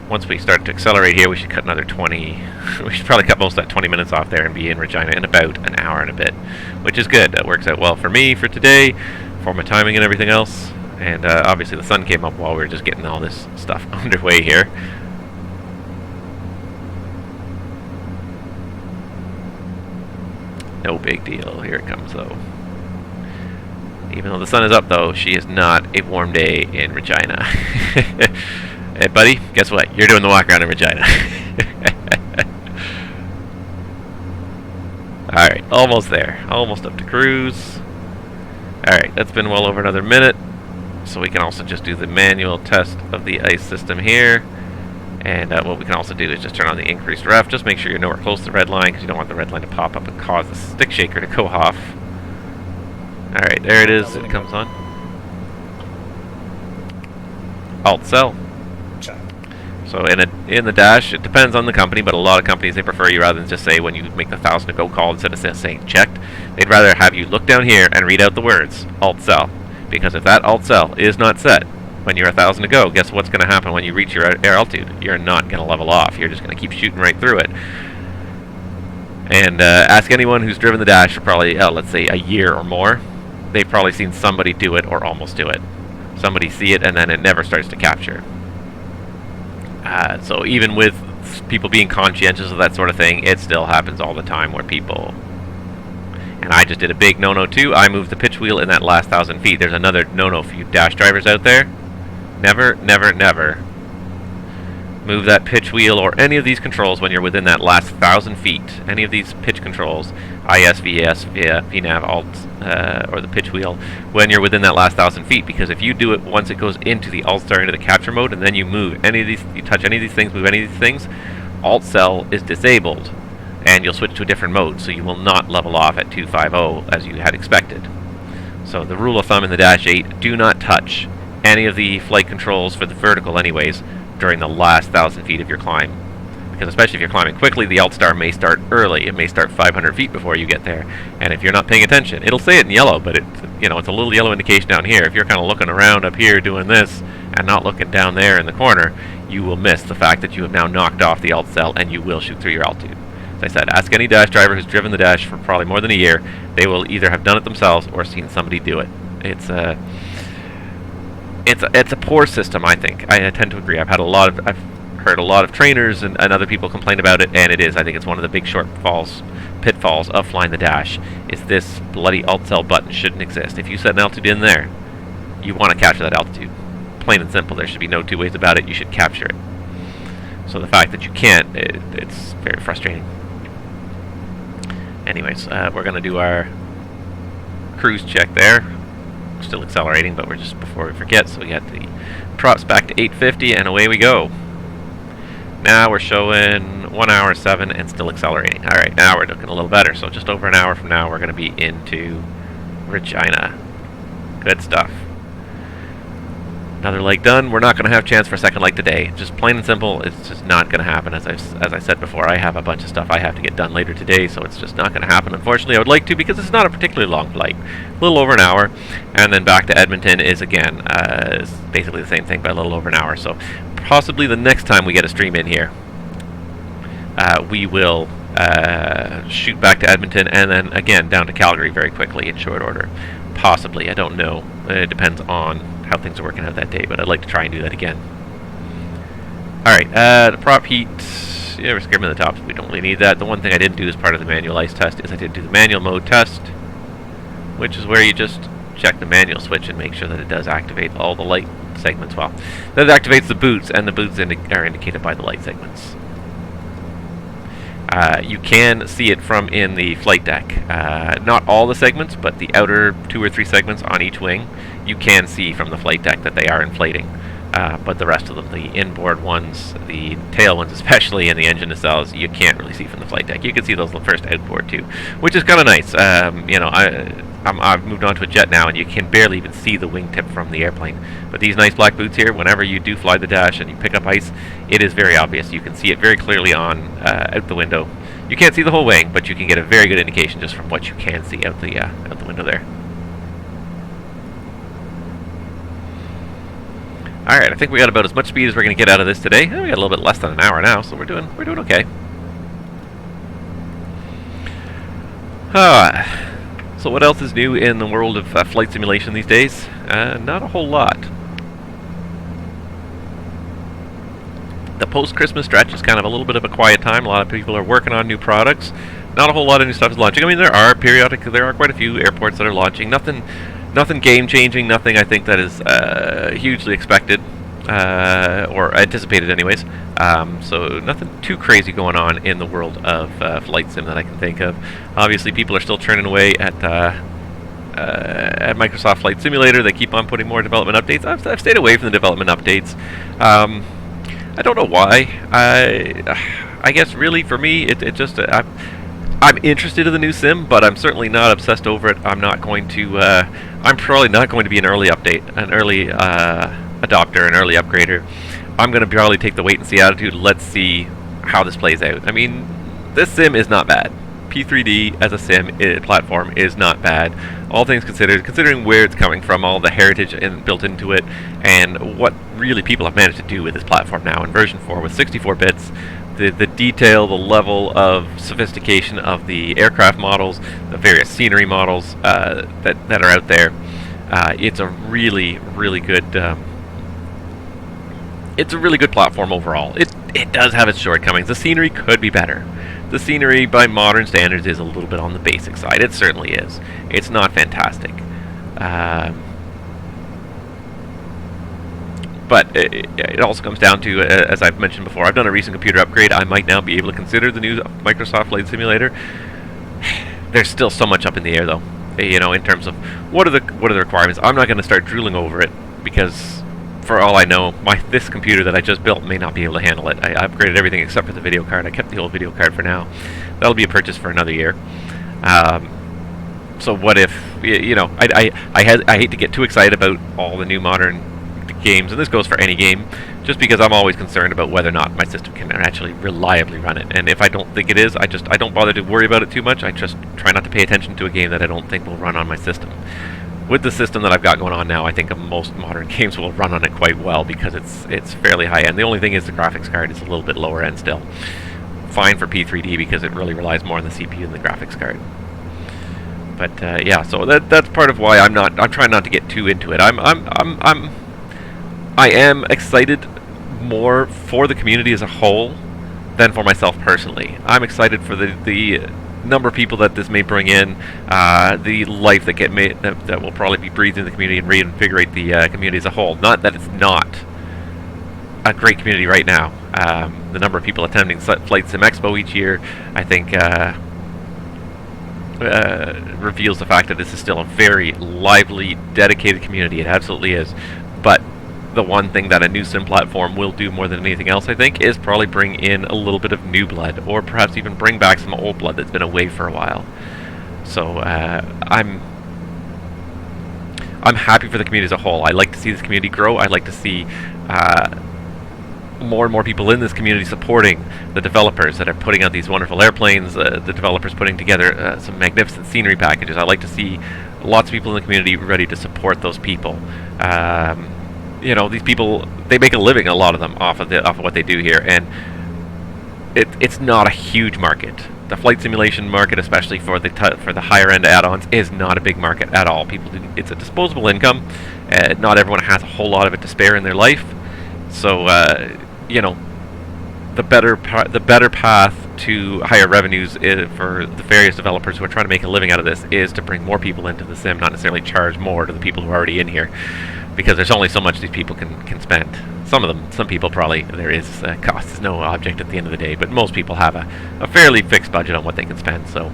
Once we start to accelerate here, we should cut another 20. We should probably cut most of that 20 minutes off there and be in Regina in about an hour and a bit, which is good. That works out well for me for today, for my timing and everything else. And obviously the sun came up while we were just getting all this stuff underway here. No big deal. Here it comes, though. Even though the sun is up, though, she is not a warm day in Regina. Hey, buddy, guess what? You're doing the walk around in Regina. Alright, almost there. Almost up to cruise. Alright, that's been well over another minute. So we can also just do the manual test of the ice system here. And what we can also do is just turn on the increased ref. Just make sure you're nowhere close to the red line, because you don't want the red line to pop up and cause the stick shaker to go off. Alright, there it is. It comes on. ALT SEL. Check. So in the dash, it depends on the company, but a lot of companies, they prefer you, rather than just say when you make the 1,000 to go call, instead of saying checked, they'd rather have you look down here and read out the words ALT SEL. Because if that ALT SEL is not set when you're 1,000 to go, guess what's going to happen when you reach your air altitude? You're not going to level off. You're just going to keep shooting right through it. And ask anyone who's driven the dash for probably, let's say, a year or more. They've probably seen somebody do it or almost do it. Somebody see it and then it never starts to capture. So even with people being conscientious of that sort of thing, it still happens all the time where people... And I just did a big no-no too. I moved the pitch wheel in that last 1,000 feet. There's another no-no for you dash drivers out there. Never, never, never move that pitch wheel or any of these controls when you're within that last 1,000 feet. Any of these pitch controls, IS, VS, VNAV, ALT, or the pitch wheel, when you're within that last 1,000 feet. Because if you do it once it goes into the ALT star, into the capture mode, and then you move any of these, you touch any of these things, move any of these things, ALT SEL is disabled, and you'll switch to a different mode, so you will not level off at 250 as you had expected. So the rule of thumb in the Dash 8, do not touch any of the flight controls for the vertical anyways during the last 1,000 feet of your climb. Because especially if you're climbing quickly, the ALT star may start early. It may start 500 feet before you get there. And if you're not paying attention, it'll say it in yellow, but it's a little yellow indication down here. If you're kind of looking around up here doing this and not looking down there in the corner, you will miss the fact that you have now knocked off the ALT SEL and you will shoot through your altitude. As I said, ask any dash driver who's driven the dash for probably more than a year. They will either have done it themselves or seen somebody do it. It's a poor system, I think. I tend to agree. I've heard a lot of trainers and other people complain about it, and it is. I think it's one of the big pitfalls of flying the dash, is this bloody ALT SEL button shouldn't exist. If you set an altitude in there, you want to capture that altitude. Plain and simple. There should be no two ways about it. You should capture it. So the fact that you can't, it's very frustrating. Anyways, we're going to do our cruise check there. Still accelerating, but we're just before we forget, so we got the props back to 850 and away we go. Now we're showing 1 hour 7 and still accelerating. Alright, now we're looking a little better, so just over an hour from now we're going to be into Regina. Good stuff. Another leg done. We're not going to have a chance for a second leg today. Just plain and simple, it's just not going to happen. As I said before, I have a bunch of stuff I have to get done later today, so it's just not going to happen. Unfortunately, I would like to, because it's not a particularly long flight. A little over an hour, and then back to Edmonton is, again, is basically the same thing, by a little over an hour. So possibly the next time we get a stream in here, we will shoot back to Edmonton, and then, again, down to Calgary very quickly in short order. Possibly, I don't know. It depends on how things are working out that day, but I'd like to try and do that again. Alright, the prop heat, yeah, we're skimming the tops. We don't really need that. The one thing I didn't do as part of the manual ice test is I did do the manual mode test, which is where you just check the manual switch and make sure that it does activate all the light segments. Well, that activates the boots, and the boots are indicated by the light segments. You can see it from in the flight deck. Not all the segments, but the outer 2 or 3 segments on each wing, you can see from the flight deck that they are inflating. But the rest of them, the inboard ones, the tail ones especially, and the engine nacelles, you can't really see from the flight deck. You can see those first outboard too, which is kind of nice. I've moved on to a jet now, and you can barely even see the wingtip from the airplane. But these nice black boots here, whenever you do fly the dash and you pick up ice, it is very obvious. You can see it very clearly on out the window. You can't see the whole wing, but you can get a very good indication just from what you can see out the window there. Alright, I think we got about as much speed as we're going to get out of this today. We got a little bit less than an hour now, so we're doing okay. So what else is new in the world of flight simulation these days? Not a whole lot. The post-Christmas stretch is kind of a little bit of a quiet time. A lot of people are working on new products. Not a whole lot of new stuff is launching. I mean, there are quite a few airports that are launching. Nothing Nothing game-changing, nothing I think that is hugely expected, or anticipated anyways. So nothing too crazy going on in the world of flight sim that I can think of. Obviously, people are still churning away at Microsoft Flight Simulator. They keep on putting more development updates. I've stayed away from the development updates. I don't know why. I guess really for me, it just I'm interested in the new sim, but I'm certainly not obsessed over it. I'm not going to. I'm probably not going to be an early adopter, an early upgrader. I'm going to probably take the wait and see attitude. Let's see how this plays out. I mean, this sim is not bad. P3D as a sim platform is not bad. All things considered, considering where it's coming from, all the heritage built into it, and what really people have managed to do with this platform now in version 4 with 64 bits. The detail, the level of sophistication of the aircraft models, the various scenery models that are out there, it's a really good. It's a really good platform overall. It does have its shortcomings. The scenery could be better. The scenery, by modern standards, is a little bit on the basic side. It certainly is. It's not fantastic. But it also comes down to, as I've mentioned before, I've done a recent computer upgrade. I might now be able to consider the new Microsoft Flight Simulator. There's still so much up in the air, though. You know, in terms of what are the requirements. I'm not going to start drooling over it because, for all I know, this computer that I just built may not be able to handle it. I upgraded everything except for the video card. I kept the old video card for now. That'll be a purchase for another year. So what if, you know, I hate to get too excited about all the new modern games, and this goes for any game, just because I'm always concerned about whether or not my system can actually reliably run it. And if I don't think it is, I don't bother to worry about it too much. I just try not to pay attention to a game that I don't think will run on my system. With the system that I've got going on now, I think most modern games will run on it quite well because it's fairly high end. The only thing is the graphics card is a little bit lower end still. Fine for P3D because it really relies more on the CPU than the graphics card. But yeah, so that's part of why I'm trying not to get too into it. I am excited more for the community as a whole than for myself personally. I'm excited for the number of people that this may bring in, the life that will probably be breathed in the community and reinvigorate the community as a whole. Not that it's not a great community right now. The number of people attending Flight Sim Expo each year, I think, reveals the fact that this is still a very lively, dedicated community. It absolutely is. But the one thing that a new sim platform will do more than anything else, I think, is probably bring in a little bit of new blood, or perhaps even bring back some old blood that's been away for a while. So I'm happy for the community as a whole. I like to see this community grow. I like to see more and more people in this community supporting the developers that are putting out these wonderful airplanes, the developers putting together some magnificent scenery packages. I like to see lots of people in the community ready to support those people. You know, these people, they make a living, a lot of them, off of what they do here, and it's not a huge market. The flight simulation market, especially for the higher end add-ons, is not a big market at all. It's a disposable income. Not everyone has a whole lot of it to spare in their life. So you know, the better path to higher revenues for the various developers who are trying to make a living out of this is to bring more people into the sim, not necessarily charge more to the people who are already in here, because there's only so much these people can spend. Some people probably, there is cost is no object at the end of the day, but most people have a fairly fixed budget on what they can spend. So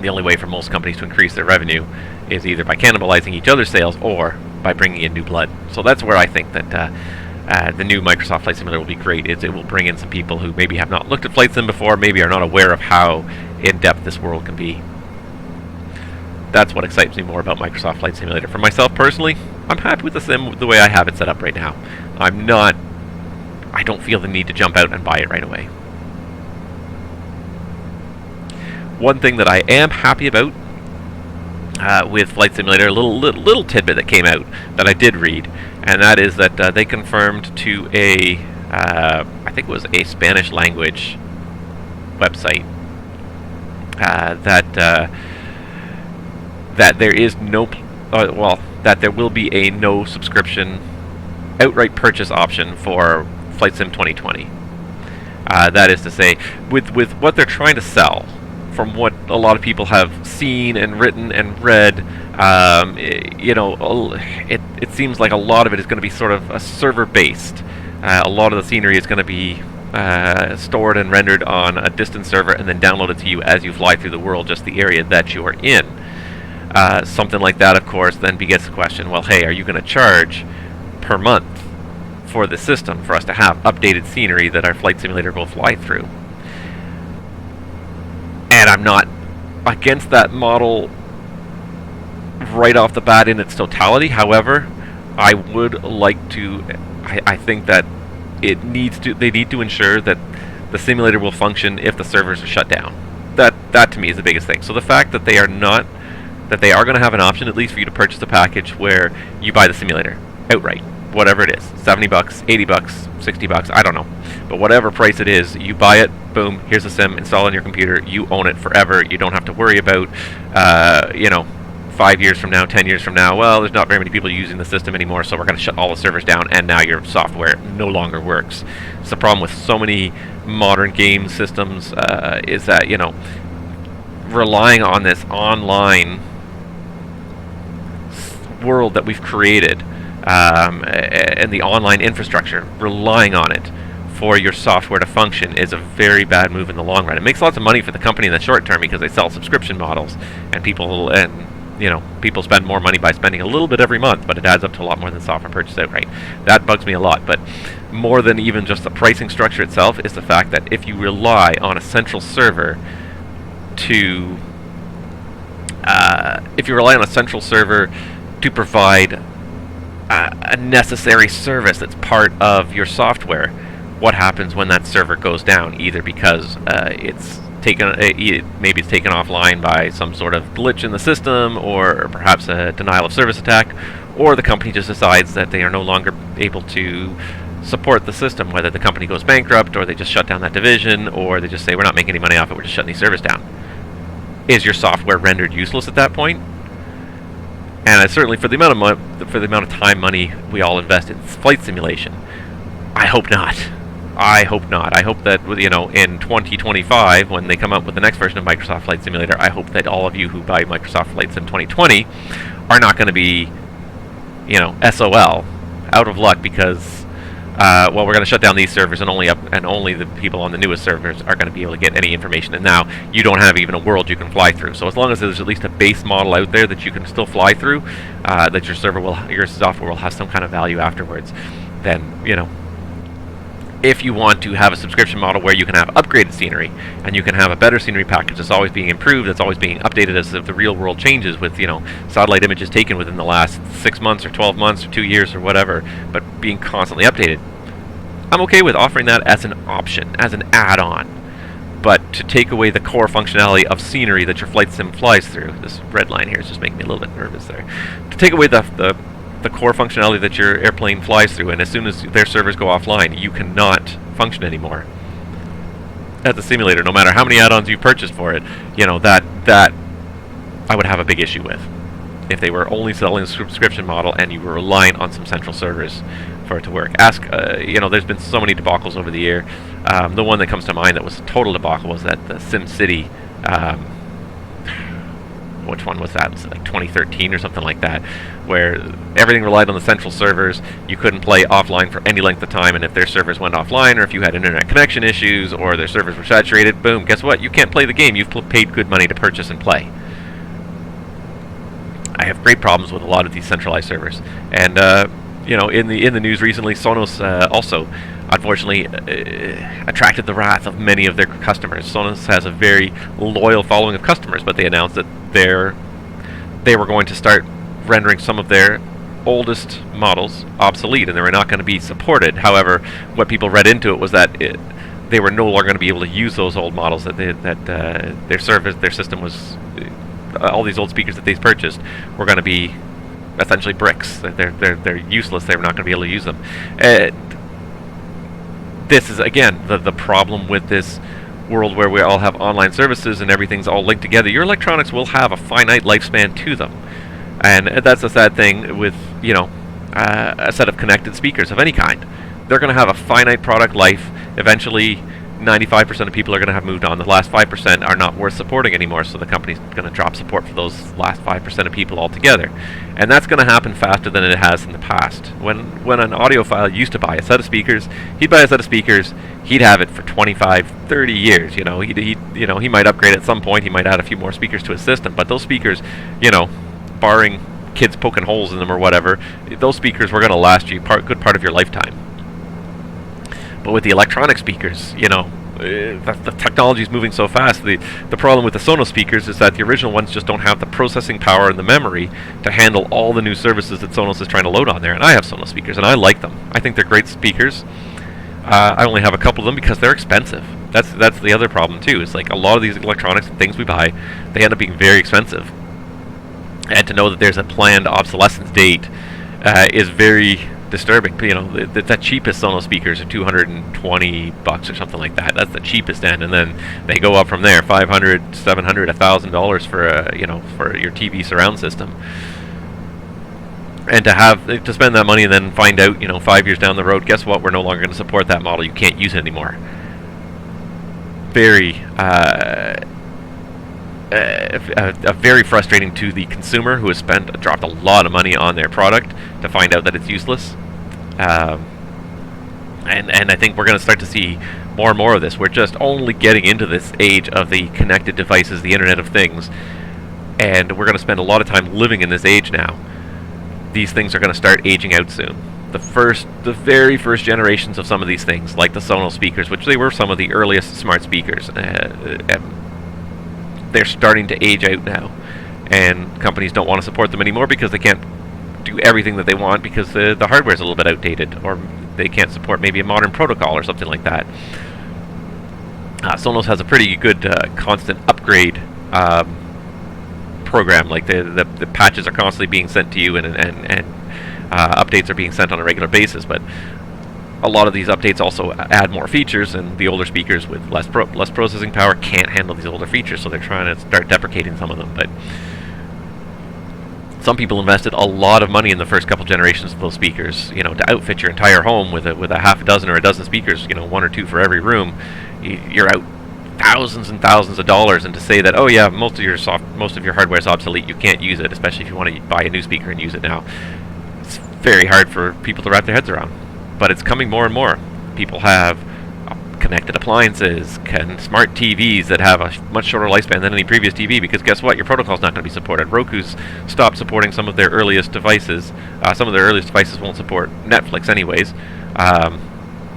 the only way for most companies to increase their revenue is either by cannibalizing each other's sales or by bringing in new blood. So that's where I think that the new Microsoft Flight Simulator will be great. It will bring in some people who maybe have not looked at Flight Sim before, maybe are not aware of how in-depth this world can be. That's what excites me more about Microsoft Flight Simulator. For myself personally, I'm happy with the sim the way I have it set up right now. I don't feel the need to jump out and buy it right away. One thing that I am happy about with Flight Simulator, a little tidbit that came out that I did read, and that is that they confirmed to I think it was a Spanish language website, that there is that there will be a no subscription outright purchase option for Flight Sim 2020. That is to say, with what they're trying to sell from what a lot of people have seen and written and read, it seems like a lot of it is going to be sort of a server-based. A lot of the scenery is going to be stored and rendered on a distant server and then downloaded to you as you fly through the world, just the area that you are in. Something like that, of course, then begets the question, well, hey, are you going to charge per month for the system for us to have updated scenery that our flight simulator will fly through? And I'm not against that model right off the bat in its totality. However, I would like to, I think that they need to ensure that the simulator will function if the servers are shut down. That to me is the biggest thing. So the fact that they are going to have an option, at least for you to purchase a package where you buy the simulator outright, whatever it is, $70, $80, $60, I don't know, but whatever price it is, you buy it, boom, here's the sim, install on your computer, you own it forever. You don't have to worry about 5 years from now, 10 years from now, well, there's not very many people using the system anymore, so we're going to shut all the servers down, and now your software no longer works. It's the problem with so many modern game systems, is that, relying on this online world that we've created, and the online infrastructure, relying on it for your software to function is a very bad move in the long run. It makes lots of money for the company in the short term because they sell subscription models, and people spend more money by spending a little bit every month, but it adds up to a lot more than software purchase outright. That bugs me a lot, but more than even just the pricing structure itself is the fact that if you rely on a central server to provide a necessary service that's part of your software, what happens when that server goes down? Either because it's taken offline by some sort of glitch in the system, or perhaps a denial of service attack, or the company just decides that they are no longer able to support the system, whether the company goes bankrupt, or they just shut down that division, or they just say, we're not making any money off it, we're just shutting these servers down. Is your software rendered useless at that point? And certainly for the amount of time, money we all invest in flight simulation, I hope not. I hope not. I hope that, in 2025, when they come out with the next version of Microsoft Flight Simulator, I hope that all of you who buy Microsoft Flight Sim 2020 are not going to be, SOL, out of luck, because we're going to shut down these servers, and only the people on the newest servers are going to be able to get any information. And now you don't have even a world you can fly through. So as long as there's at least a base model out there that you can still fly through, that your software will have some kind of value afterwards, then if you want to have a subscription model where you can have upgraded scenery, and you can have a better scenery package that's always being improved, that's always being updated as the real world changes, with satellite images taken within the last 6 months or 12 months or 2 years or whatever, but being constantly updated, I'm okay with offering that as an option, as an add-on. But to take away the core functionality of scenery that your flight sim flies through, this red line here is just making me a little bit nervous there, to take away the core functionality that your airplane flies through, and as soon as their servers go offline, you cannot function anymore as a simulator, no matter how many add-ons you've purchased for it, that I would have a big issue with. If they were only selling a subscription model and you were relying on some central servers for it to work. There's been so many debacles over the year. The one that comes to mind that was a total debacle was that the SimCity, which one was that? Was it like 2013 or something like that, where everything relied on the central servers. You couldn't play offline for any length of time, and if their servers went offline, or if you had internet connection issues, or their servers were saturated, boom, guess what? You can't play the game you've paid good money to purchase and play. I have great problems with a lot of these centralized servers, and in the news recently, Sonos also unfortunately attracted the wrath of many of their customers. Sonos has a very loyal following of customers, but they announced that they were going to start rendering some of their oldest models obsolete, and they were not going to be supported. However, what people read into it was that they were no longer going to be able to use those old models, that their system was all these old speakers that they purchased were going to be essentially bricks. They're useless. They're not going to be able to use them. This is again the problem with this world where we all have online services and everything's all linked together. Your electronics will have a finite lifespan to them, and that's a sad thing with a set of connected speakers of any kind. They're going to have a finite product life. Eventually, 95% of people are going to have moved on. The last 5% are not worth supporting anymore, so the company's going to drop support for those last 5% of people altogether. And that's going to happen faster than it has in the past. When an audiophile used to buy a set of speakers, he'd buy a set of speakers, he'd have it for 25, 30 years. You know, he might upgrade at some point, he might add a few more speakers to his system, but those speakers, you know, barring kids poking holes in them or whatever, those speakers were going to last you a good part of your lifetime. But with the electronic speakers, you know, the technology is moving so fast. The problem with the Sonos speakers is that the original ones just don't have the processing power and the memory to handle all the new services that Sonos is trying to load on there. And I have Sonos speakers, and I like them. I think they're great speakers. I only have a couple of them because they're expensive. That's the other problem too. It's like a lot of these electronics and things we buy, they end up being very expensive. And to know that there's a planned obsolescence date is very disturbing. You know, the cheapest Sonos speakers are $220 or something like that. That's the cheapest end, and then they go up from there, $500, $700, $1,000 for your TV surround system. And to spend that money and then find out, you know, 5 years down the road, guess what? We're no longer going to support that model. You can't use it anymore. Very very frustrating to the consumer who has dropped a lot of money on their product to find out that it's useless. And I think we're going to start to see more and more of this. We're just only getting into this age of the connected devices, the Internet of Things, and we're going to spend a lot of time living in this age now. These things are going to start aging out soon. The very first generations of some of these things, like the Sonos speakers, which they were some of the earliest smart speakers, they're starting to age out now, and companies don't want to support them anymore because they can't do everything that they want because the hardware is a little bit outdated, or they can't support maybe a modern protocol or something like that. Sonos has a pretty good constant upgrade program. Like the patches are constantly being sent to you, and updates are being sent on a regular basis, but a lot of these updates also add more features, and the older speakers with less processing power can't handle these older features, so they're trying to start deprecating some of them. But some people invested a lot of money in the first couple generations of those speakers, you know, to outfit your entire home with a half a dozen or a dozen speakers, you know, 1 or 2 for every room. You're out thousands and thousands of dollars, and to say that, oh yeah, most of your hardware is obsolete, you can't use it, especially if you want to buy a new speaker and use it now. It's very hard for people to wrap their heads around. But it's coming more and more. People have connected appliances, smart TVs that have a much shorter lifespan than any previous TV, because guess what? Your protocol's not going to be supported. Roku's stopped supporting some of their earliest devices. Some of their earliest devices won't support Netflix anyways,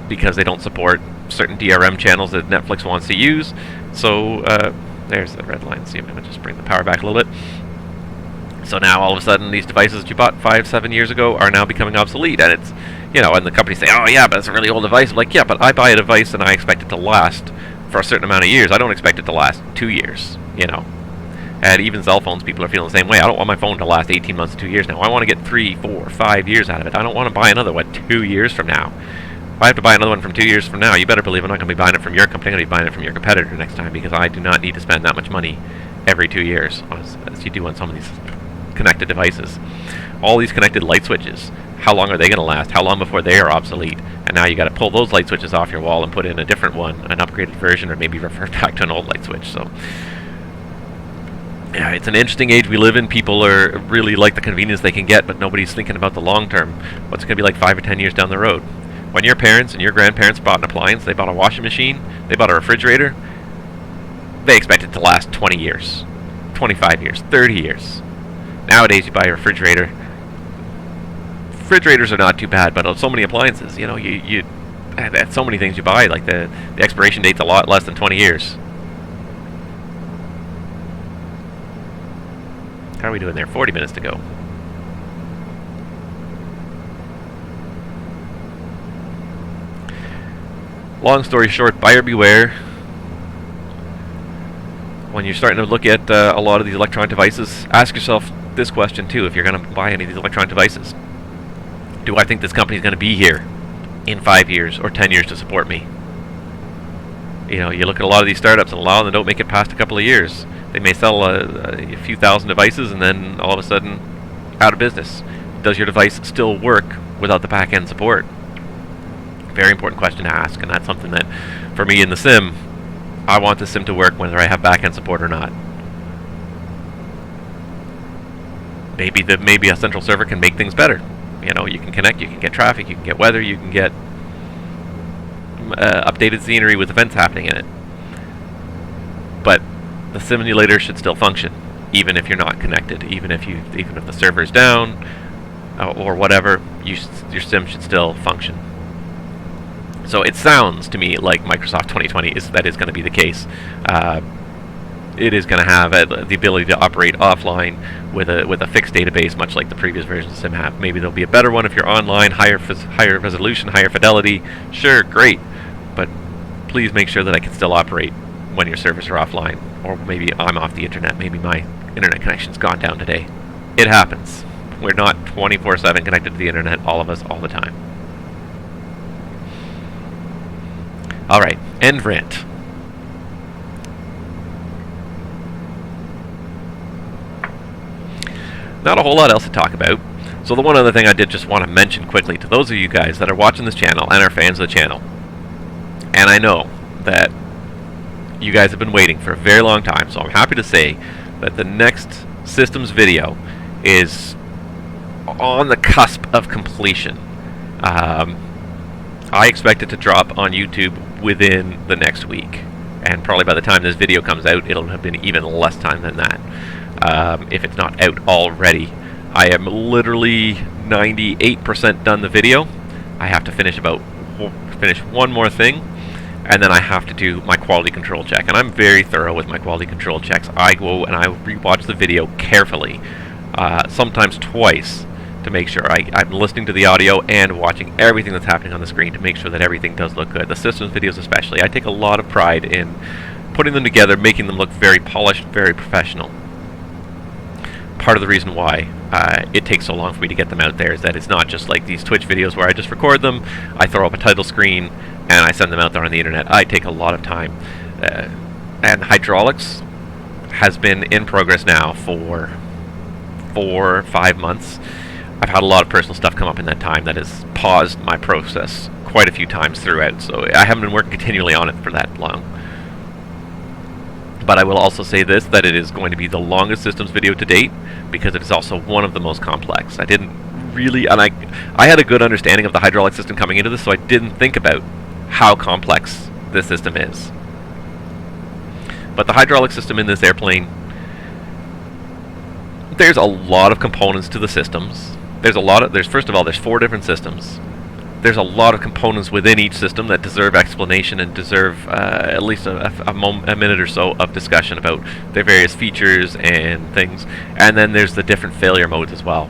because they don't support certain DRM channels that Netflix wants to use. So there's the red line. See, I'm going to just bring the power back a little bit. So now all of a sudden these devices that you bought 5-7 years ago are now becoming obsolete, and it's, you know, and the companies say, oh yeah, but it's a really old device. I'm like, yeah, but I buy a device and I expect it to last for a certain amount of years. I don't expect it to last 2 years, you know. And even cell phones, people are feeling the same way. I don't want my phone to last 18 months to 2 years now. I want to get 3, 4, 5 years out of it. I don't want to buy another one 2 years from now. If I have to buy another one from 2 years from now, you better believe I'm not going to be buying it from your company. I'm going to be buying it from your competitor next time, because I do not need to spend that much money every 2 years as you do on some of these connected devices. All these connected light switches, how long are they going to last? How long before they are obsolete? And now you got to pull those light switches off your wall and put in a different one, an upgraded version, or maybe revert back to an old light switch. So yeah, it's an interesting age we live in. People are really like the convenience they can get, but nobody's thinking about the long term. What's it going to be like 5 or 10 years down the road? When your parents and your grandparents bought an appliance, they bought a washing machine, they bought a refrigerator, they expect it to last 20 years, 25 years, 30 years. Nowadays, you buy a refrigerator. Refrigerators are not too bad, but so many appliances, you know, you have so many things you buy, like the expiration date's a lot less than 20 years. How are we doing there? 40 minutes to go. Long story short, buyer beware. When you're starting to look at a lot of these electronic devices, ask yourself this question too, if you're going to buy any of these electronic devices. Do I think this company is going to be here in 5 years or 10 years to support me? You know, you look at a lot of these startups, and a lot of them don't make it past a couple of years. They may sell a few thousand devices and then all of a sudden out of business. Does your device still work without the back-end support? Very important question to ask, and that's something that For me in the sim, I want the sim to work whether I have backend support or not. Maybe a central server can make things better. You know, you can connect, you can get traffic, you can get weather, you can get updated scenery with events happening in it. But the simulator should still function, even if you're not connected, even if the server's down or whatever. Your sim should still function. So it sounds to me like Microsoft 2020 is going to be the case. It is going to have the ability to operate offline with a fixed database, much like the previous versions of Sim have. Maybe there'll be a better one if you're online, higher resolution, higher fidelity. Sure, great, but please make sure that I can still operate when your servers are offline, or maybe I'm off the internet. Maybe my internet connection's gone down today. It happens. We're not 24/7 connected to the internet, all of us, all the time. All right, end rant. Not a whole lot else to talk about. So the one other thing I did just want to mention quickly to those of you guys that are watching this channel and are fans of the channel, and I know that you guys have been waiting for a very long time, so I'm happy to say that the next systems video is on the cusp of completion. I expect it to drop on YouTube within the next week, and probably by the time this video comes out, it'll have been even less time than that. If it's not out already. I am literally 98% done the video. I have to finish one more thing, and then I have to do my quality control check. And I'm very thorough with my quality control checks. I go and I rewatch the video carefully, sometimes twice, to make sure I'm listening to the audio and watching everything that's happening on the screen to make sure that everything does look good. The systems videos especially. I take a lot of pride in putting them together, making them look very polished, very professional. Part of the reason why it takes so long for me to get them out there is that it's not just like these Twitch videos where I just record them, I throw up a title screen, and I send them out there on the internet. I take a lot of time. And hydraulics has been in progress now for 4 or 5 months. I've had a lot of personal stuff come up in that time that has paused my process quite a few times throughout, so I haven't been working continually on it for that long. But I will also say this, that it is going to be the longest systems video to date, because it is also one of the most complex. I didn't really, and I had a good understanding of the hydraulic system coming into this, so I didn't think about how complex this system is. But the hydraulic system in this airplane, there's a lot of components to the systems. First of all, there's 4 different systems. There's a lot of components within each system that deserve explanation and deserve at least a minute or so of discussion about their various features and things. And then there's the different failure modes as well.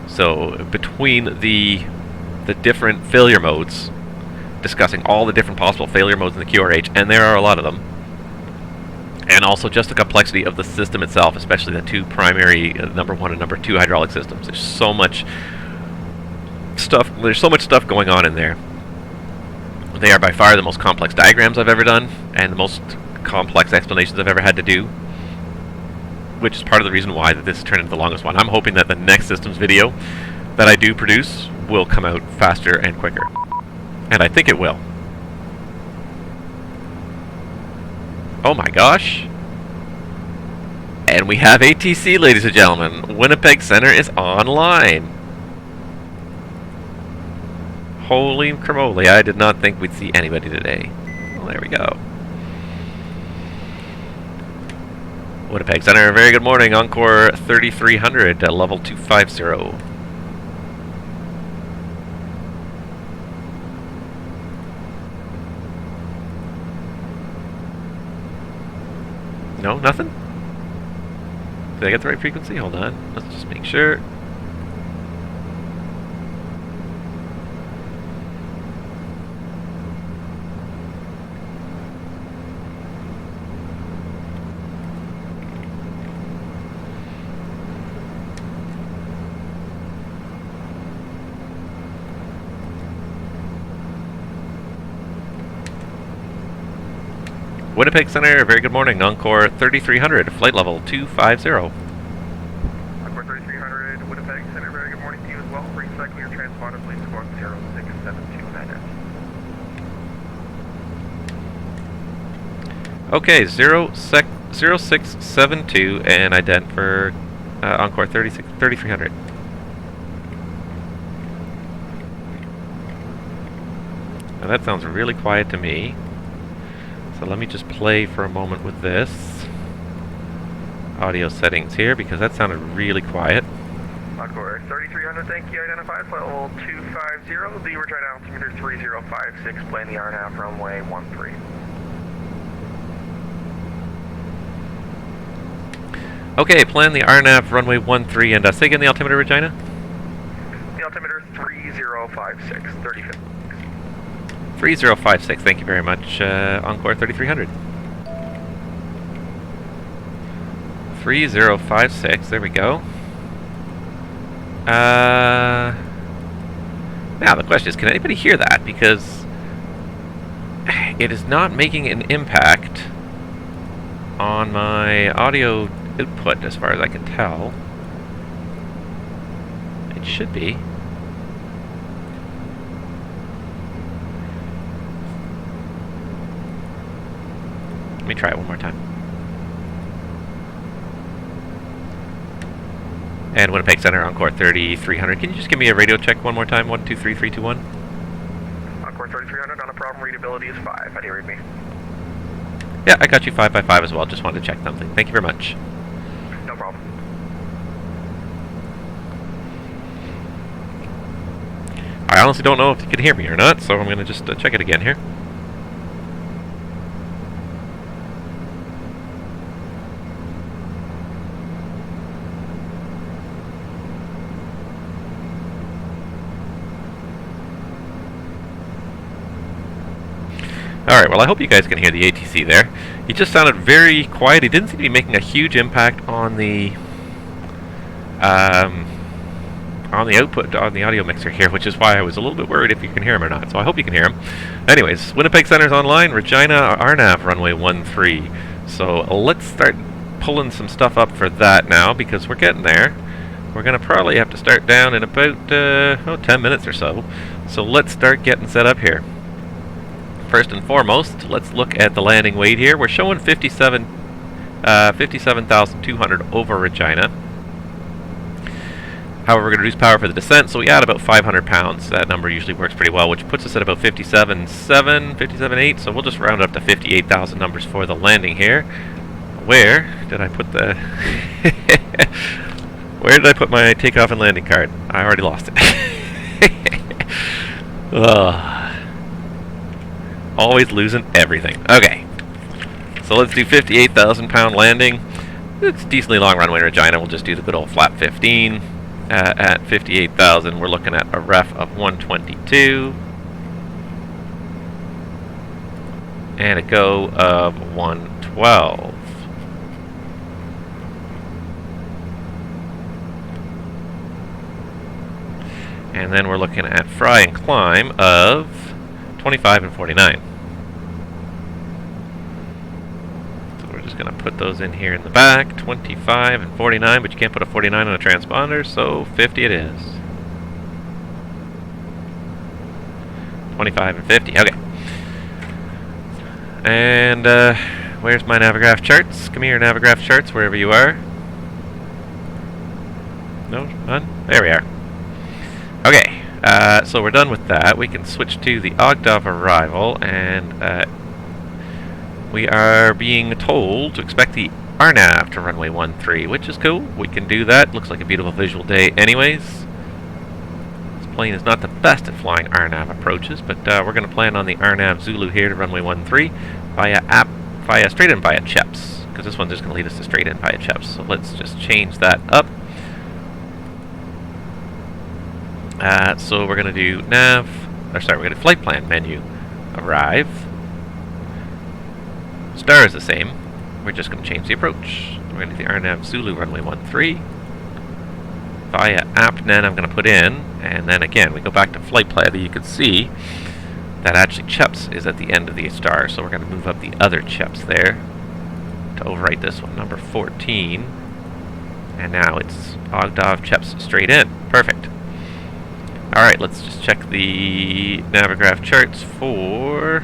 So between the different failure modes, discussing all the different possible failure modes in the QRH, and there are a lot of them, and also just the complexity of the system itself, especially the 2 primary number 1 and number 2 hydraulic systems. There's so much stuff going on in there. They are by far the most complex diagrams I've ever done, and the most complex explanations I've ever had to do, which is part of the reason why this turned into the longest one. I'm hoping that the next systems video that I do produce will come out faster and quicker, and I think it will. Oh my gosh. And we have ATC, ladies and gentlemen. Winnipeg Center is online. Holy cramoly, I did not think we'd see anybody today. Well, there we go. Winnipeg Center, very good morning. Encore 3300, level 250. No, nothing? Did I get the right frequency? Hold on. Let's just make sure. Winnipeg Center, very good morning. Encore 3300, flight level 250. Encore 3300, Winnipeg Center, very good morning to you as well. Recycle your transponder, please, squawk 0672 Niner. Okay, 0672 and ident for Encore 3300. Now that sounds really quiet to me. So let me just play for a moment with this. Audio settings here, because that sounded really quiet. Encore 3300, thank you. Identified flight level 250. The return altimeter 3056, playing the RNAV runway 13. Okay, plan the RNAV runway 13 and say again the altimeter, Regina? The altimeter 3056, 3056. 3056, thank you very much. Encore 3300. 3056, there we go. Now the question is, can anybody hear that? Because it is not making an impact on my audio output as far as I can tell. It should be. Let me try it one more time. And Winnipeg Center, Encore 3300. Can you just give me a radio check one more time? 123321. Encore 3300 on a problem. Readability is 5. How do you read me? Yeah, I got you 5 by 5 as well. Just wanted to check something. Thank you very much. No problem. I honestly don't know if you can hear me or not, so I'm going to just check it again here. Alright, well I hope you guys can hear the ATC there. He just sounded very quiet. He didn't seem to be making a huge impact on the output, on the audio mixer here, which is why I was a little bit worried if you can hear him or not. So I hope you can hear him. Anyways, Winnipeg Center's online, Regina RNAV runway 13. So let's start pulling some stuff up for that now, because we're getting there. We're going to probably have to start down in about 10 minutes or so. So let's start getting set up here. First and foremost, let's look at the landing weight here. We're showing 57,200 over Regina. However, we're going to reduce power for the descent, so we add about 500 pounds. That number usually works pretty well, which puts us at about 57.7, 57.8, so we'll just round it up to 58,000 numbers for the landing here. Where did I put the... Where did I put my takeoff and landing card? I already lost it. Always losing everything. Okay. So let's do 58,000 pound landing. It's decently long runway Regina. We'll just do the good old flap 15. At 58,000, we're looking at a ref of 122. And a go of 112. And then we're looking at fry and climb of 25 and 49. So we're just going to put those in here in the back, 25 and 49, but you can't put a 49 on a transponder, so 50 it is. 25 and 50, okay. And where's my Navigraph charts? Come here, Navigraph charts, wherever you are. No, none? There we are. Okay. So we're done with that. We can switch to the Argh arrival, and we are being told to expect the RNAV to runway 13, which is cool. We can do that. Looks like a beautiful visual day anyways. This plane is not the best at flying RNAV approaches, but we're going to plan on the RNAV Zulu here to runway 13 via straight in via Cheps, because this one's just going to lead us to straight in via Cheps. So let's just change that up. So we're going to do we're going to flight plan menu, arrive. Star is the same. We're just going to change the approach. We're going to do the RNAV Zulu runway 13. Via APNEN I'm going to put in, and then again we go back to flight plan. You can see that actually Cheps is at the end of the star, so we're going to move up the other Cheps there to overwrite this one, number 14. And now it's Argh Cheps straight in. Perfect. Alright, let's just check the Navigraph charts for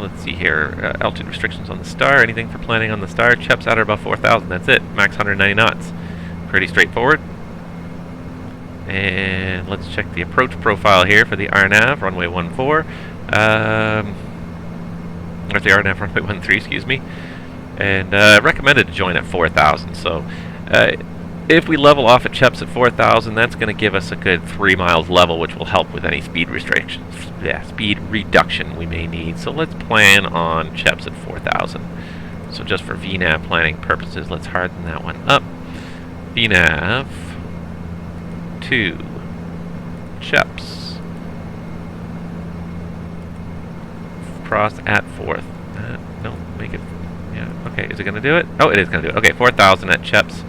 Let's see here. Altitude restrictions on the star. Anything for planning on the star? Cheps at or above 4,000. That's it. Max 190 knots. Pretty straightforward. And let's check the approach profile here for the RNAV, runway 14. Or the RNAV, runway 13, excuse me. And recommended to join at 4,000. So if we level off at Cheps at 4,000, that's going to give us a good 3 miles level, which will help with any speed restrictions. Yeah, speed reduction we may need. So let's plan on Cheps at 4,000. So just for VNAV planning purposes, let's harden that one up. VNAV to Cheps. Cross at 4th. No, make it. Yeah, okay, is it going to do it? Oh, it is going to do it. Okay, 4,000 at Cheps.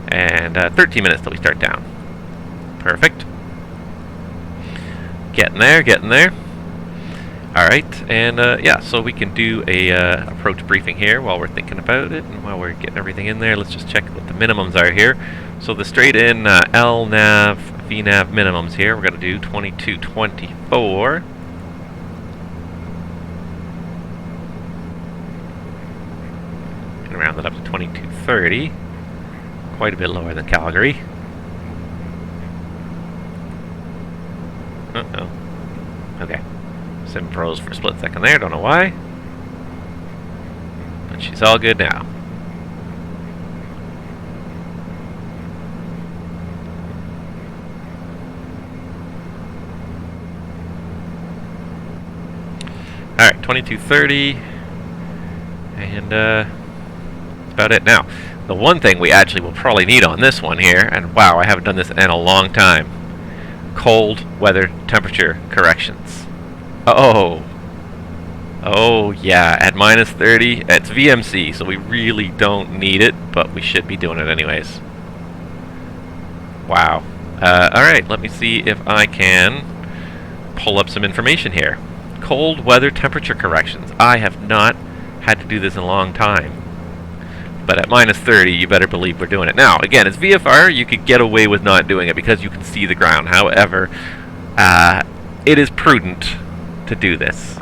And 13 minutes till we start down. Perfect. Getting there, getting there. Alright, and yeah, so we can do a approach briefing here while we're thinking about it, and while we're getting everything in there, let's just check what the minimums are here. So the straight-in LNAV, VNAV minimums here, we're going to do 2224. Can round that up to 2230. Quite a bit lower than Calgary. Uh-oh. Okay. Sim froze for a split second there, don't know why. But she's all good now. Alright, 2230. And that's about it now. The one thing we actually will probably need on this one here, and wow, I haven't done this in a long time, cold weather temperature corrections. Oh yeah, at minus 30, it's VMC, so we really don't need it, but we should be doing it anyways. Wow. Alright, let me see if I can pull up some information here. Cold weather temperature corrections. I have not had to do this in a long time. But at minus 30, you better believe we're doing it. Now, again, it's VFR. You could get away with not doing it because you can see the ground. However, it is prudent to do this.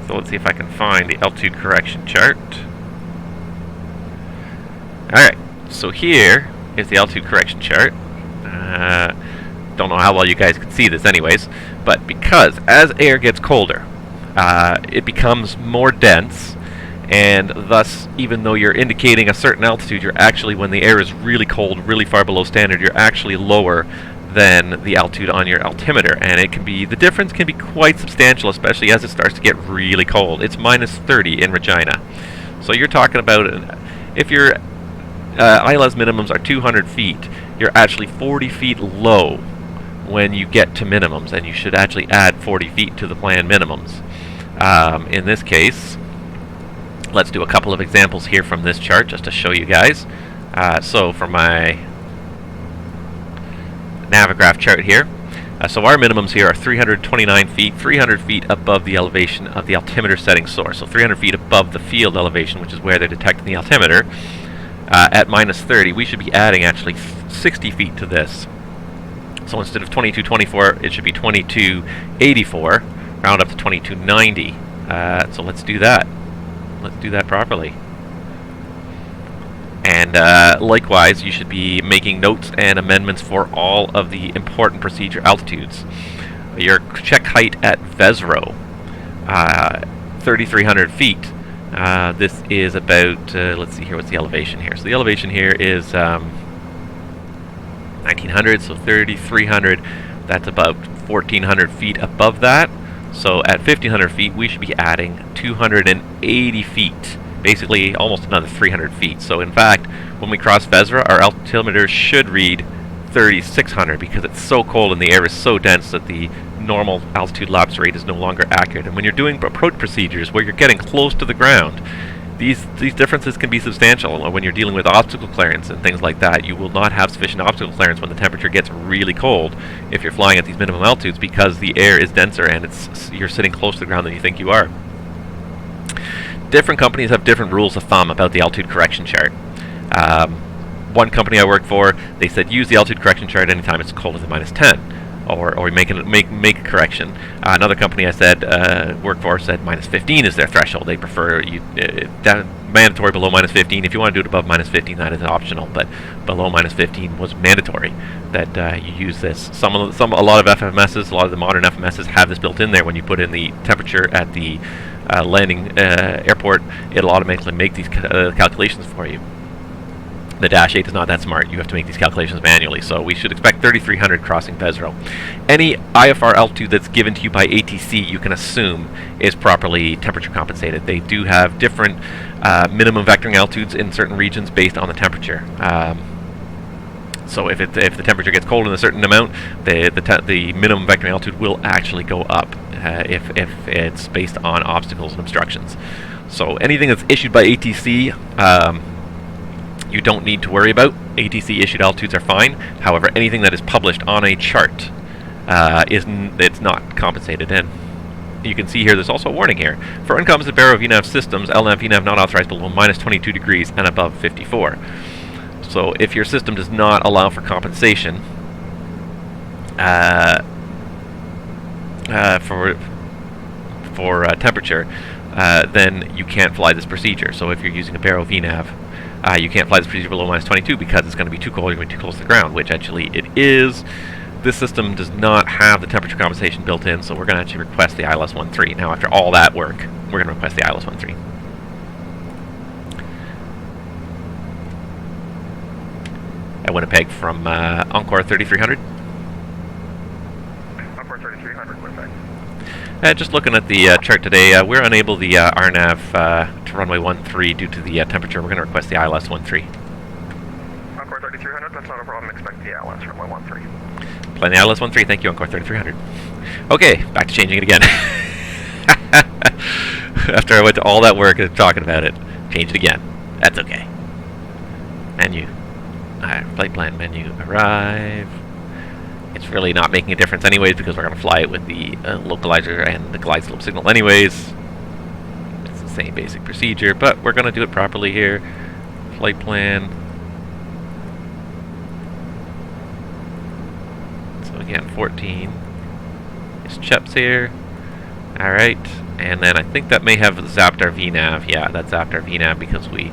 So let's see if I can find the altitude correction chart. Alright, so here is the altitude correction chart. Don't know how well you guys can see this anyways, but because as air gets colder, it becomes more dense, and thus, even though you're indicating a certain altitude, you're actually, when the air is really cold, really far below standard, you're actually lower than the altitude on your altimeter, and it can be, the difference can be quite substantial, especially as it starts to get really cold. It's minus 30 in Regina. So you're talking about, if your ILS minimums are 200 feet, you're actually 40 feet low when you get to minimums, and you should actually add 40 feet to the planned minimums. In this case, let's do a couple of examples here from this chart just to show you guys. So for my Navigraph chart here, so our minimums here are 329 feet, 300 feet above the elevation of the altimeter setting source. So 300 feet above the field elevation, which is where they're detecting the altimeter. At minus 30, we should be adding actually 60 feet to this. So instead of 2224, it should be 2284, round up to 2290. So let's do that. Let's do that properly. And likewise, you should be making notes and amendments for all of the important procedure altitudes. Your check height at Vesro, 3,300 feet. This is about, let's see here, what's the elevation here? So the elevation here is 1900, so 3,300. That's about 1,400 feet above that. So at 1,500 feet, we should be adding 280 feet. Basically, almost another 300 feet. So in fact, when we cross Vesra, our altimeter should read 3,600 because it's so cold and the air is so dense that the normal altitude lapse rate is no longer accurate. And when you're doing approach procedures where you're getting close to the ground, these differences can be substantial. When you're dealing with obstacle clearance and things like that, you will not have sufficient obstacle clearance when the temperature gets really cold if you're flying at these minimum altitudes because the air is denser and you're sitting close to the ground than you think you are. Different companies have different rules of thumb about the altitude correction chart. one company I worked for, they said use the altitude correction chart anytime it's colder than -10, or make a correction. Another company I said worked for said -15 is their threshold. They prefer you mandatory below -15. If you want to do it above -15, that is optional, but below -15 was mandatory that you use this. A lot of FMSs, a lot of the modern FMSs have this built in there. When you put in the temperature at the landing airport, it'll automatically make these calculations for you. The Dash 8 is not that smart. You have to make these calculations manually, so we should expect 3,300 crossing Vesro. Any IFR altitude that's given to you by ATC, you can assume is properly temperature compensated. They do have different minimum vectoring altitudes in certain regions based on the temperature. So if the temperature gets cold in a certain amount, the minimum vectoring altitude will actually go up if it's based on obstacles and obstructions. So anything that's issued by ATC, you don't need to worry about. ATC issued altitudes are fine. However, anything that is published on a chart it's not compensated in. You can see here there's also a warning here. For uncompensated Barrow VNAV systems, LNAV VNAV not authorized below -22 degrees and above 54. So if your system does not allow for compensation for temperature, then you can't fly this procedure. So if you're using a Barrow VNAV, you can't fly this procedure below -22 because it's going to be too cold, you're going to be too close to the ground, which actually it is. This system does not have the temperature compensation built in, so we're going to actually request the ILS 13. Now, after all that work, we're going to request the ILS 13. At Winnipeg from Encore 3300. Encore 3300, Winnipeg. Just looking at the chart today, we're unable the RNAV to runway 13 due to the temperature. We're going to request the ILS 13. Encore 3300, that's not a problem. Expect the ILS runway 13. Plan the ILS 13, thank you, Encore 3300. Okay, back to changing it again. After I went to all that work of talking about it, change it again. That's okay. Menu. Flight plan menu, arrive. It's really not making a difference anyways because we're going to fly it with the localizer and the glide slope signal anyways. It's the same basic procedure, but we're going to do it properly here. Flight plan. So again, 14 is Cheps here. Alright, and then I think that may have zapped our VNAV. Yeah, that zapped our VNAV because we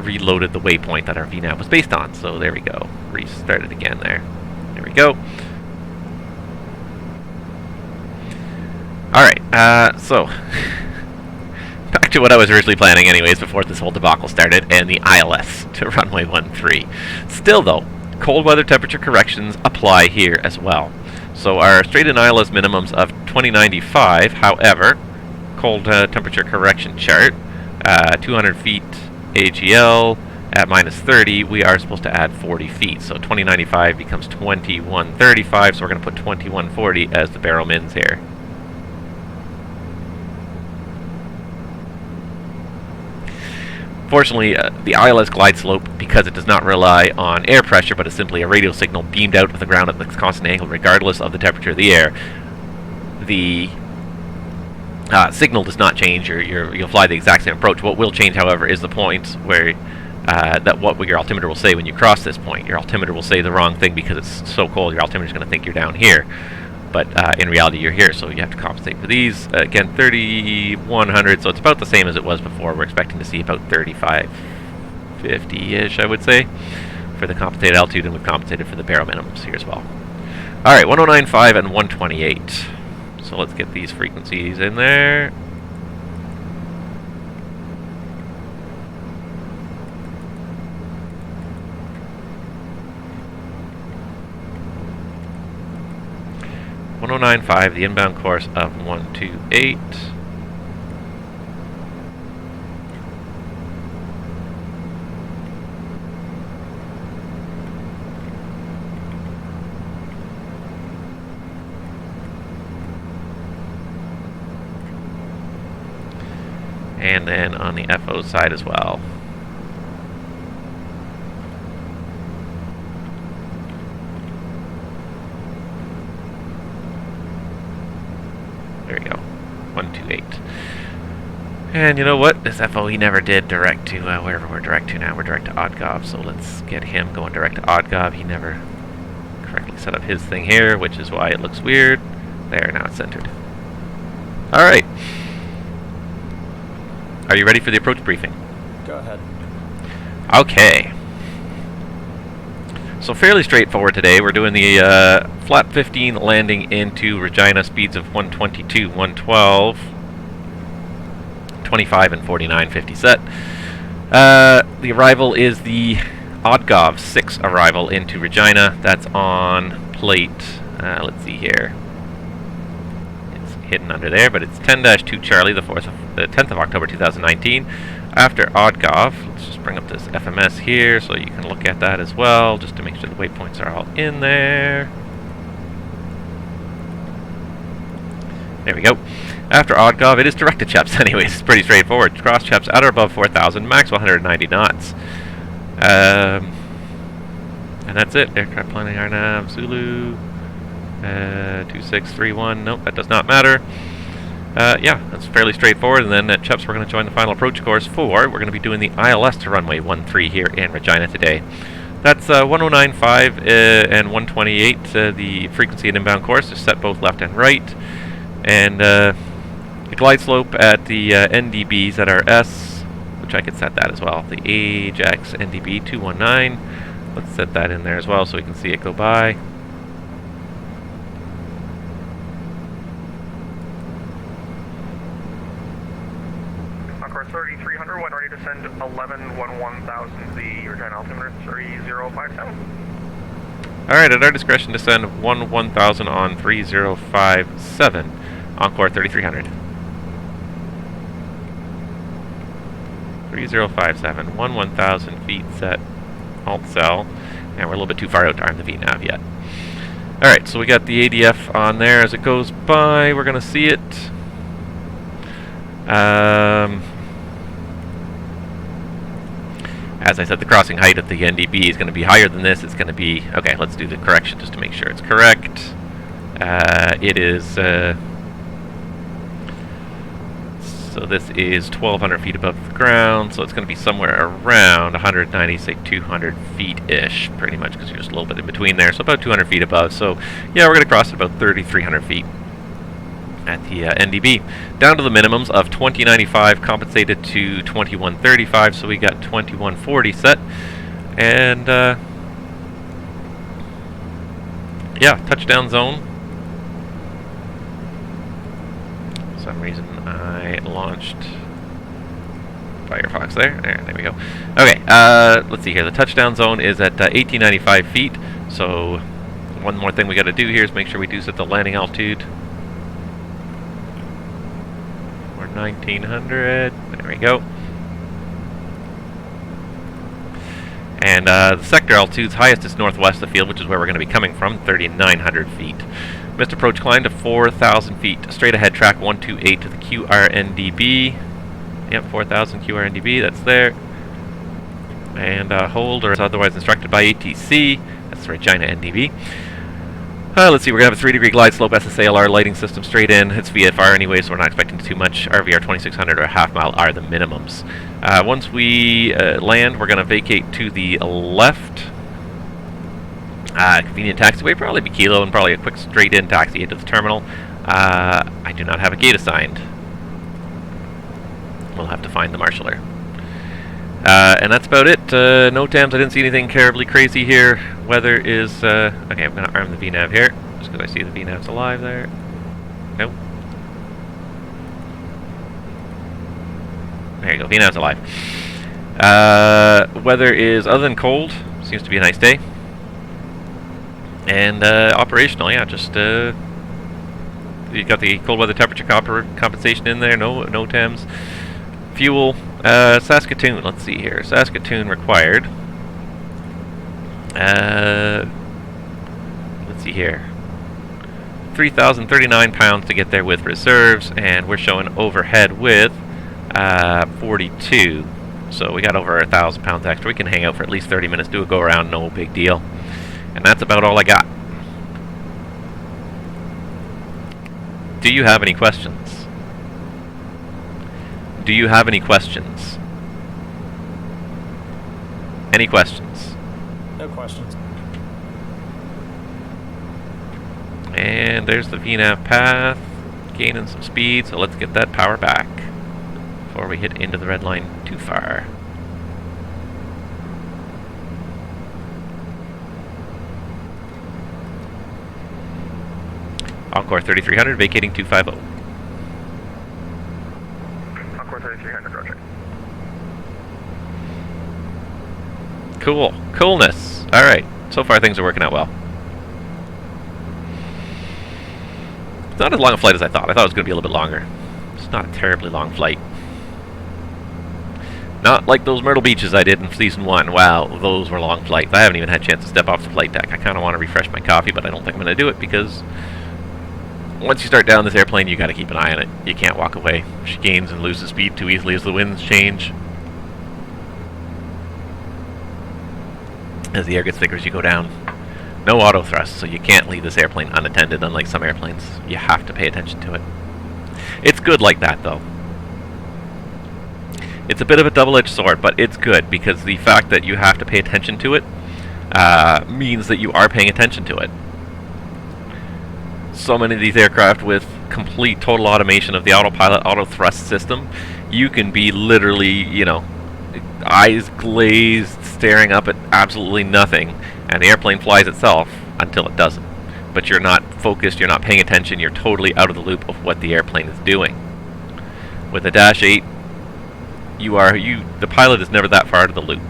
reloaded the waypoint that our VNAV was based on. So there we go. Restart it again there. There we go. Alright, so back to what I was originally planning anyways before this whole debacle started, and the ILS to runway 13. Still though, cold weather temperature corrections apply here as well. So our straight-in ILS minimums of 2095, however, cold temperature correction chart, 200 feet AGL, at -30, we are supposed to add 40 feet. So 2095 becomes 2135, so we're going to put 2140 as the barrel mins here. Fortunately, the ILS glide slope, because it does not rely on air pressure, but is simply a radio signal beamed out of the ground at the constant angle regardless of the temperature of the air, the signal does not change. You'll fly the exact same approach. What will change, however, is the point where what your altimeter will say when you cross this point. Your altimeter will say the wrong thing because it's so cold. Your altimeter is going to think you're down here, but in reality you're here. So you have to compensate for these. Again, 3,100. So it's about the same as it was before. We're expecting to see about 3,550-ish, I would say, for the compensated altitude, and we've compensated for the barrel minimums here as well. All right, 1095 and 128. So let's get these frequencies in there. .1095, the inbound course of 128. And then on the FO side as well. There we go. 128. And you know what? This FOE never did direct to wherever we're direct to now. We're direct to Argh, so let's get him going direct to Argh. He never correctly set up his thing here, which is why it looks weird. There, now it's centered. Alright. Are you ready for the approach briefing? Go ahead. Okay. So fairly straightforward today. We're doing the flap 15 landing into Regina, speeds of 122, 112, 25 and 49, 50 set. The arrival is the Argh 6 arrival into Regina. That's on plate, let's see here. It's hidden under there, but it's 10-2 Charlie, the 10th of October 2019. After Argh, let's just bring up this FMS here so you can look at that as well, just to make sure the waypoints are all in there. There we go. After Argh, it is direct to Chaps anyways. It's pretty straightforward. Cross Chaps at or above 4,000, max 190 knots. And that's it. Aircraft planning RNAV, Zulu, 2631. Nope, that does not matter. Yeah, that's fairly straightforward. And then at Chaps, we're going to join the final approach course for. We're going to be doing the ILS to runway 13 here in Regina today. That's 1095 and 128, the frequency and inbound course, just set both left and right. And the glide slope at the NDBs at our S, which I could set that as well. The Ajax NDB 219. Let's set that in there as well so we can see it go by. On course 3300, when ready to send 11-1000, the return altimeter 3057. Alright, at our discretion to send 1000 on 3057. Encore 3300. 3057. 1000 feet set. ALT SEL. And we're a little bit too far out to arm the VNAV yet. Alright, so we got the ADF on there as it goes by. We're going to see it. As I said, the crossing height of the NDB is going to be higher than this. It's going to be... Okay, let's do the correction just to make sure it's correct. It is... So this is 1,200 feet above the ground, so it's going to be somewhere around 190, say 200 feet-ish, pretty much, because you're just a little bit in between there, so about 200 feet above. So, yeah, we're going to cross at about 3,300 feet at the NDB. Down to the minimums of 2095, compensated to 2135, so we got 2140 set. And, yeah, touchdown zone. For some reason I launched Firefox there. There we go. Okay, let's see here. The touchdown zone is at 1895 feet. So one more thing we got to do here is make sure we do set the landing altitude. Or 1900. There we go. And the sector altitude's highest is northwest of the field, which is where we're going to be coming from, 3,900 feet. Missed approach climb to 4,000 feet. Straight ahead track 128 to the QRNDB. Yep, 4,000 QRNDB, that's there. And hold or as otherwise instructed by ATC. That's Regina NDB. Let's see, we're going to have a 3-degree glide slope SSALR lighting system straight in. It's VFR anyway, so we're not expecting too much. RVR 2600 or a half mile are the minimums. Once we land, we're going to vacate to the left. Convenient taxiway, probably be Kilo, and probably a quick straight-in taxi into the terminal. I do not have a gate assigned. We'll have to find the marshaller. And that's about it. No TAMs, I didn't see anything terribly crazy here. Weather is... okay, I'm going to arm the VNAV here, just because I see the VNAV's alive there. Nope. There you go, VNAV's alive. Weather is, other than cold, seems to be a nice day. And operational, yeah, just you got the cold weather temperature compensation in there, no TAMs. Fuel, Saskatoon, let's see here. Saskatoon required. Let's see here. 3,039 pounds to get there with reserves, and we're showing overhead with 42. So we got over 1,000 pounds extra. We can hang out for at least 30 minutes, do a go around, no big deal. And that's about all I got. Do you have any questions? Do you have any questions? Any questions? No questions. And there's the VNAV path, gaining some speed, so let's get that power back before we hit into the red line too far. Encore 3300, vacating 250. Encore 3300, roger. Cool. Coolness. Alright. So far things are working out well. It's not as long a flight as I thought. I thought it was going to be a little bit longer. It's not a terribly long flight. Not like those Myrtle Beaches I did in Season 1. Wow, those were long flights. I haven't even had a chance to step off the flight deck. I kind of want to refresh my coffee, but I don't think I'm going to do it because once you start down this airplane, you got to keep an eye on it. You can't walk away. She gains and loses speed too easily as the winds change. As the air gets thicker as you go down. No auto thrust, so you can't leave this airplane unattended, unlike some airplanes. You have to pay attention to it. It's good like that, though. It's a bit of a double-edged sword, but it's good, because the fact that you have to pay attention to it means that you are paying attention to it. So many of these aircraft with complete total automation of the autopilot auto thrust system, you can be literally, you know, eyes glazed, staring up at absolutely nothing, and the airplane flies itself until it doesn't. But you're not focused, you're not paying attention, you're totally out of the loop of what the airplane is doing. With a Dash 8, the pilot is never that far out of the loop.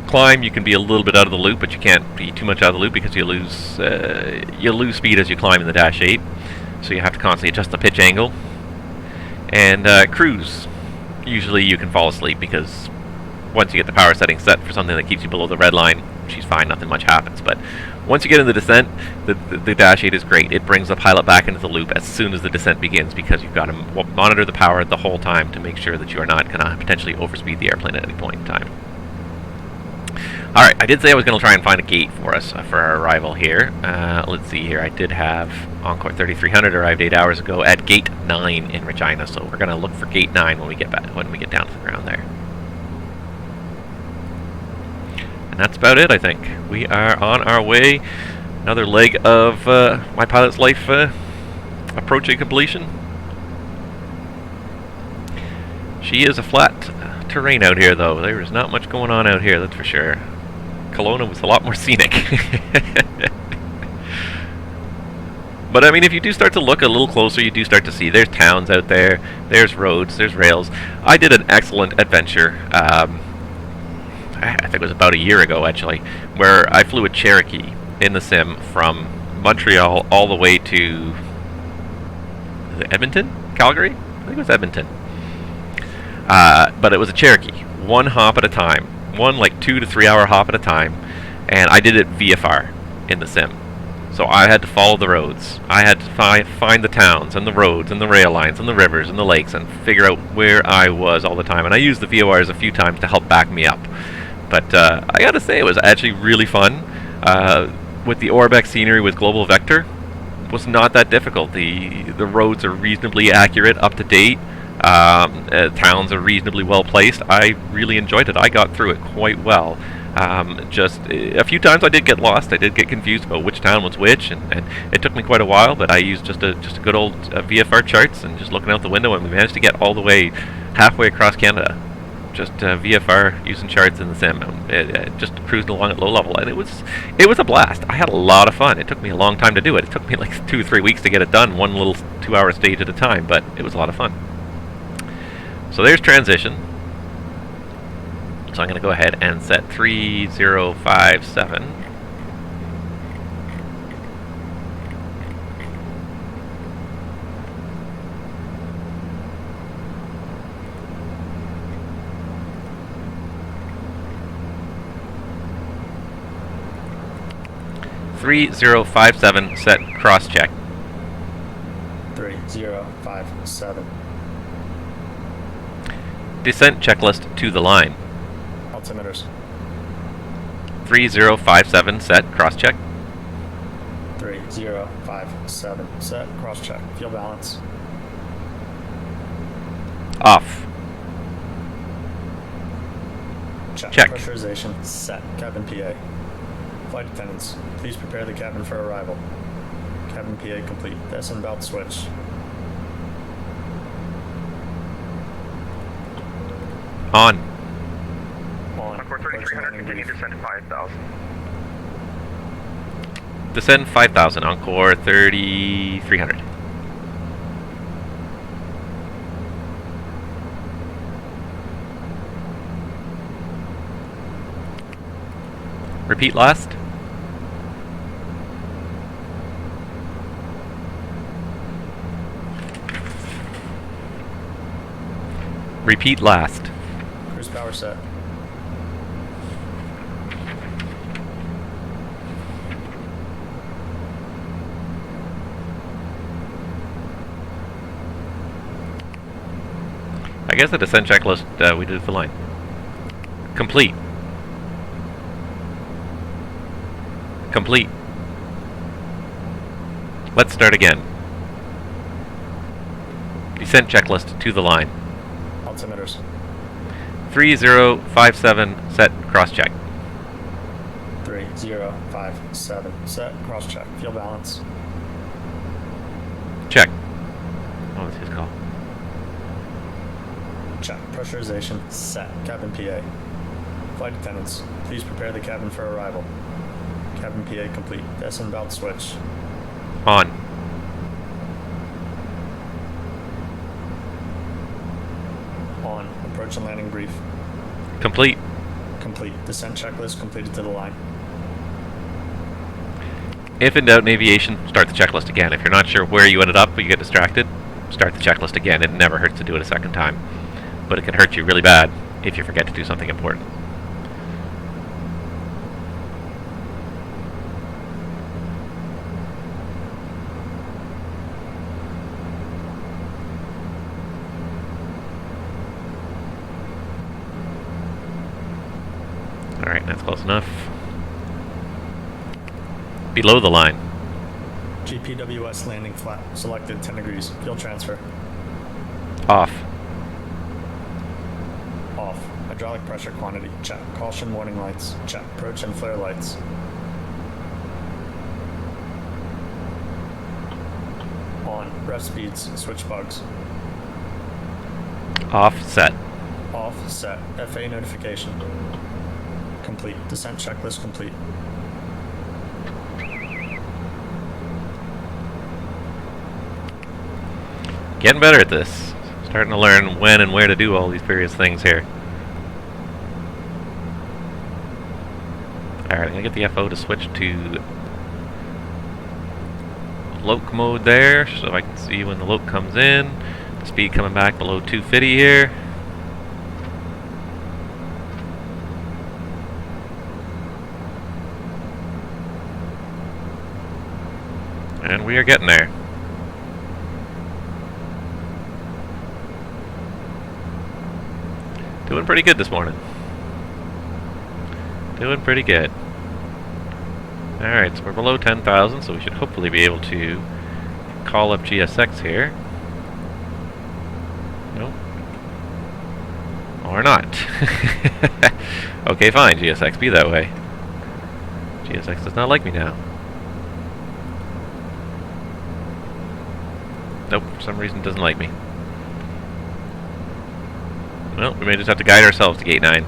Climb, you can be a little bit out of the loop, but you can't be too much out of the loop because you lose speed as you climb in the Dash 8. So you have to constantly adjust the pitch angle. And cruise, usually you can fall asleep because once you get the power setting set for something that keeps you below the red line, she's fine, nothing much happens. But once you get into descent, the Dash 8 is great. It brings the pilot back into the loop as soon as the descent begins because you've got to monitor the power the whole time to make sure that you are not going to potentially overspeed the airplane at any point in time. Alright, I did say I was going to try and find a gate for us for our arrival here. Let's see here, I did have Encore 3300 arrived 8 hours ago at Gate 9 in Regina, so we're going to look for Gate 9 when we get down to the ground there. And that's about it, I think. We are on our way. Another leg of my pilot's life approaching completion. She is a flat terrain out here, though. There is not much going on out here, that's for sure. Kelowna was a lot more scenic. But I mean, if you do start to look a little closer, you do start to see there's towns out there, there's roads, there's rails. I did an excellent adventure, I think it was about a year ago actually, where I flew a Cherokee in the sim from Montreal all the way to Edmonton? Calgary? I think it was Edmonton. But it was a Cherokee, one hop at a time, one like 2 to 3 hour hop at a time, and I did it VFR in the sim. So I had to follow the roads. I had to find the towns and the roads and the rail lines and the rivers and the lakes and figure out where I was all the time. And I used the VORs a few times to help back me up. But I gotta say, it was actually really fun. With the Orbeck scenery with Global Vector, was not that difficult. The roads are reasonably accurate, up to date. Towns are reasonably well placed. I really enjoyed it. I got through it quite well. Just a few times I did get lost. I did get confused about which town was which, and it took me quite a while. But I used just a good old VFR charts and just looking out the window, and we managed to get all the way halfway across Canada. Just VFR using charts in the sim, just cruising along at low level, and it was a blast. I had a lot of fun. It took me a long time to do it. It took me like 2 or 3 weeks to get it done, one little 2 hour stage at a time, but it was a lot of fun. So there's transition. So I'm going to go ahead and set 3057. .3057 set cross check. 3057. Descent checklist to the line. Altimeters. 3057 set cross check. 3057 set cross check. Fuel balance. Off. Check. Pressurization set. Cabin PA. Flight attendants, please prepare the cabin for arrival. Cabin PA complete. Descent belt switch. On. On. Encore 3300, continue descent 5000. Descend 5,000. Encore 3,300. Repeat last. Repeat last. Cruise power set. I guess the descent checklist we did the line. Complete. Complete. Let's start again. Descent checklist to the line. Altimeters. 3057 set cross check. 3057 set cross check. Fuel balance. Check. What was his call? Check. Pressurization set. Cabin PA. Flight attendants, please prepare the cabin for arrival. Cabin PA complete. Descent belt switch. On. On. Approach and landing brief. Complete. Complete. Descent checklist completed to the line. If in doubt in aviation, start the checklist again. If you're not sure where you ended up but you get distracted, start the checklist again. It never hurts to do it a second time. But it can hurt you really bad if you forget to do something important. Alright, that's close enough. Below the line. GPWS landing flat. Selected 10 degrees. Fuel transfer. Off. Off. Hydraulic pressure quantity. Check. Caution warning lights. Check. Approach and flare lights. On. Ref speeds. Switch bugs. Off. Set. Off. Set. FA notification. Complete. Descent checklist complete. Getting better at this. Starting to learn when and where to do all these various things here. Alright, I'm going to get the FO to switch to loc mode there, so I can see when the loc comes in. Speed coming back below 250 here. And we are getting there. Doing pretty good this morning. Doing pretty good. Alright, so we're below 10,000, so we should hopefully be able to call up GSX here. Nope. Or not. Okay, fine, GSX, be that way. GSX does not like me now. Nope, for some reason it doesn't like me. Well, we may just have to guide ourselves to gate 9.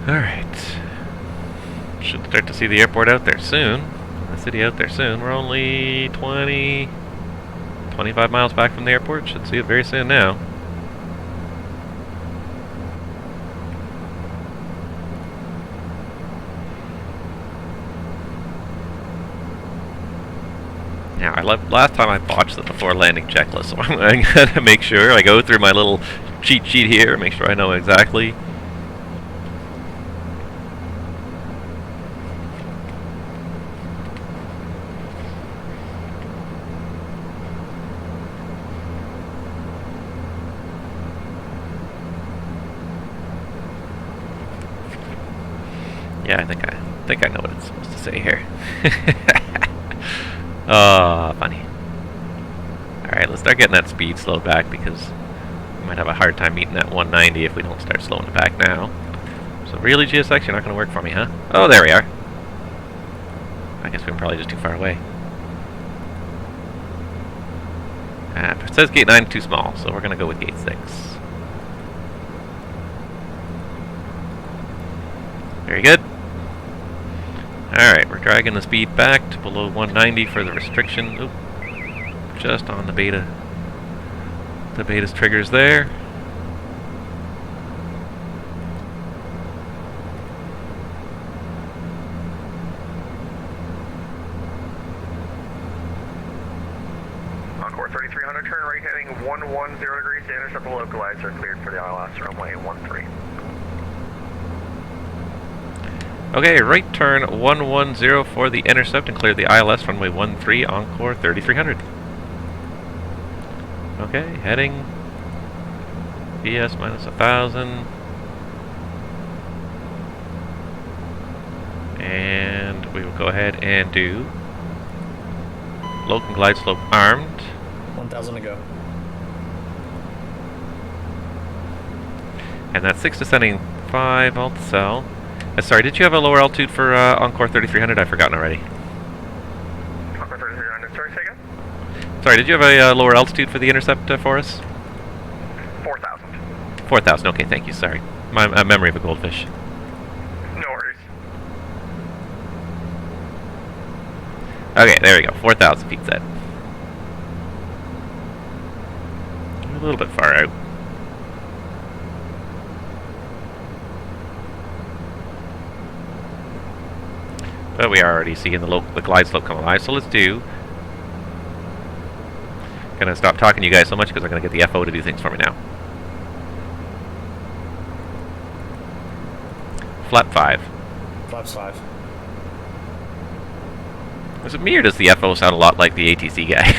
Alright. Should start to see the airport out there soon. The city out there soon. We're only 25 miles back from the airport. Should see it very soon now. Now, last time I botched the before landing checklist, so I'm going to make sure I go through my little cheat sheet here, make sure I know exactly. Yeah, I think I know what it's supposed to say here. Oh, funny. Alright, let's start getting that speed slowed back because we might have a hard time meeting that 190 if we don't start slowing it back now. So really, GSX, you're not going to work for me, huh? Oh, there we are. I guess we're probably just too far away. It says gate 9 too small, so we're going to go with gate 6. Very good. Alright, we're dragging the speed back to below 190 for the restriction. Oop. Just on the beta. The beta's triggers there. Encore 3300, turn right heading 110 degrees to intercept the localizer, cleared for the ILS, runway 13. Okay, right turn 110 for the intercept and clear the ILS runway 13, Encore 3300. Okay, heading BS minus 1000. And we will go ahead and do local glide slope armed. 1,000 to go. And that's 6 descending 5 ALT SEL. Sorry, did you have a lower altitude for Encore 3300? I've forgotten already. Encore 3300, sorry, say again? Sorry, did you have a lower altitude for the intercept for us? 4,000. 4,000, okay, thank you, sorry. My memory of a goldfish. No worries. Okay, there we go, 4,000 feet set. A little bit far out. But we are already seeing the glide slope come alive, so let's do... Gonna stop talking to you guys so much because I'm gonna get the FO to do things for me now. Flap 5. Flaps 5. Is it me or does the FO sound a lot like the ATC guy?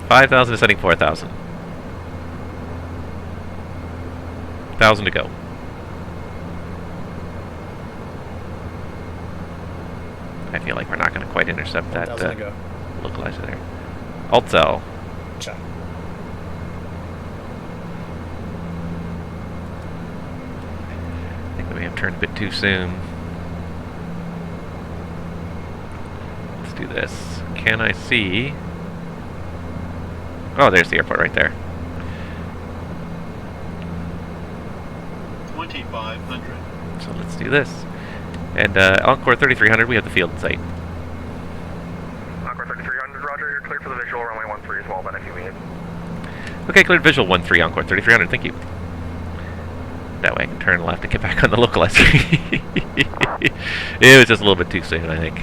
5,000 descending 4,000. 1,000 to go. I feel like we're not going to quite intercept that localizer there. ALT SEL. Check. I think we may have turned a bit too soon. Let's do this. Can I see... Oh, there's the airport right there. 2,500. So let's do this. And Encore 3300, we have the field in sight. Encore 3300, roger, you're cleared for the visual, runway 13 as well, then if you need. Okay, cleared visual 13, Encore 3300, thank you. That way I can turn left and get back on the localizer. It was just a little bit too soon, I think.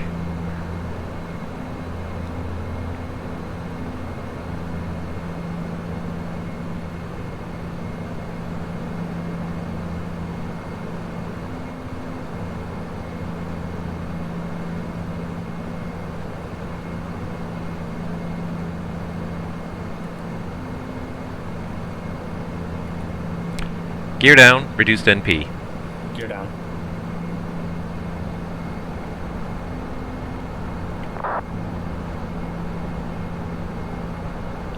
Gear down, reduced NP. Gear down.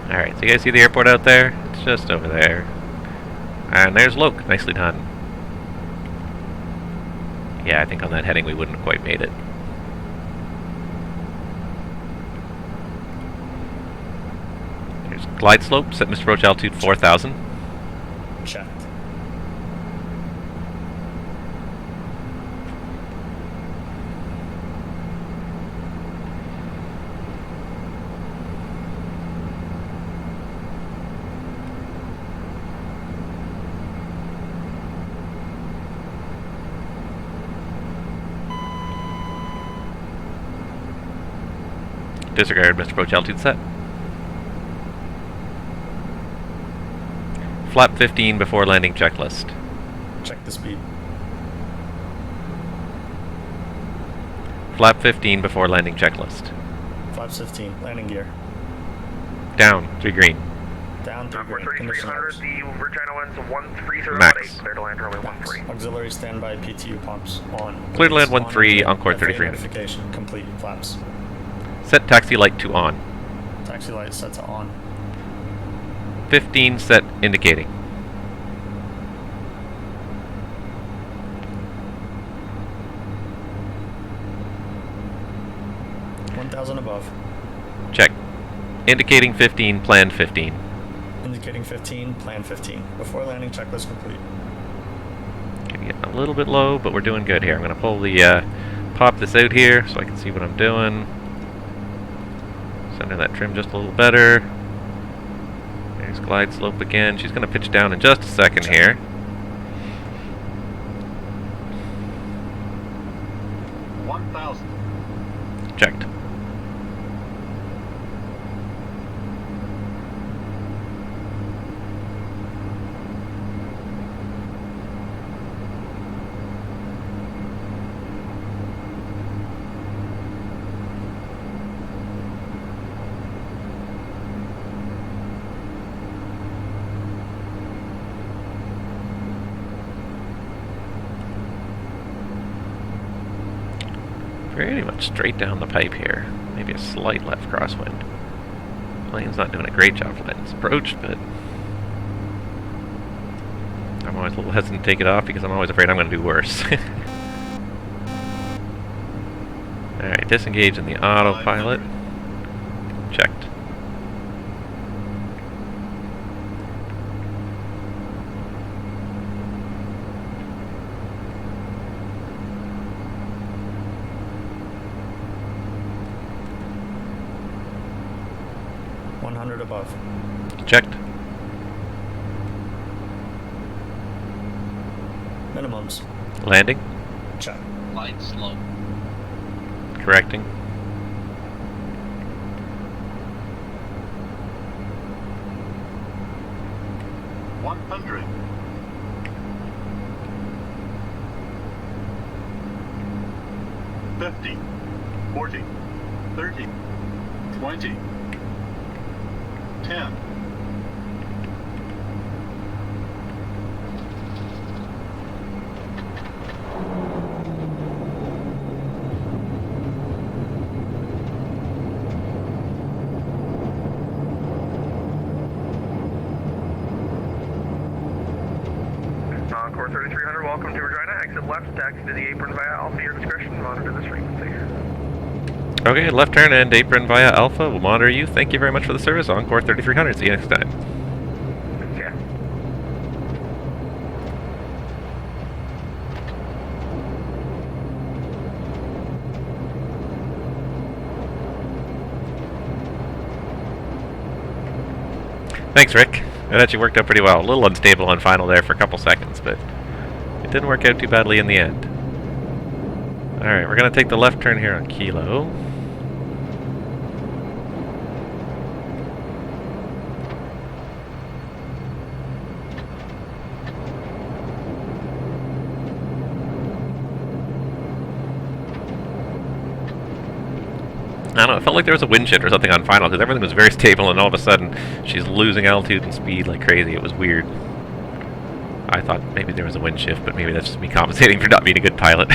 Alright, so you guys see the airport out there? It's just over there. And there's Loke, nicely done. Yeah, I think on that heading we wouldn't have quite made it. There's glide slope, set Mr. Roach altitude 4,000. Checked. Disregard Mr. Roach altitude set. Flap 15 before landing checklist. Check the speed. Flap 15 before landing checklist. Flaps 15. Landing gear. Down, 3 green. Down 3 Encore green. 3300, the Regina winds 130 Max. Clear to land runway 13. Auxiliary standby PTU pumps on. Clear to land On 13, and Encore FAA 3300. Notification complete. Flaps. Set taxi light to on. Taxi light set to on. 15 set indicating. $1,000 above. Check. Indicating 15, planned 15. Indicating 15, plan 15. Before landing, checklist complete. Getting a little bit low, but we're doing good here. I'm going to pull the, pop this out here so I can see what I'm doing. Center that trim just a little better. There's glide slope again. She's going to pitch down in just a second here. $1,000. Checked. Pretty much straight down the pipe here. Maybe a slight left crosswind. Plane's not doing a great job letting this approach, but I'm always a little hesitant to take it off because I'm always afraid I'm going to do worse. Alright, disengage in the autopilot. Checked. Above. Checked. Minimums. Landing. Check. Light slope. Correcting. $100. $50. $40. $30. $20. 10. Encore 3300, welcome to Regina. Exit left, taxi to the apron via Alpha, your discretion. Monitor this frequency. Okay, left turn and apron via Alpha. We'll monitor you. Thank you very much for the service. Encore 3300. See you next time. Yeah. Thanks, Rick. That actually worked out pretty well. A little unstable on final there for a couple seconds, but it didn't work out too badly in the end. Alright, we're going to take the left turn here on Kilo. I don't know, it felt like there was a wind shift or something on final because everything was very stable and all of a sudden she's losing altitude and speed like crazy. It was weird. I thought maybe there was a wind shift, but maybe that's just me compensating for not being a good pilot.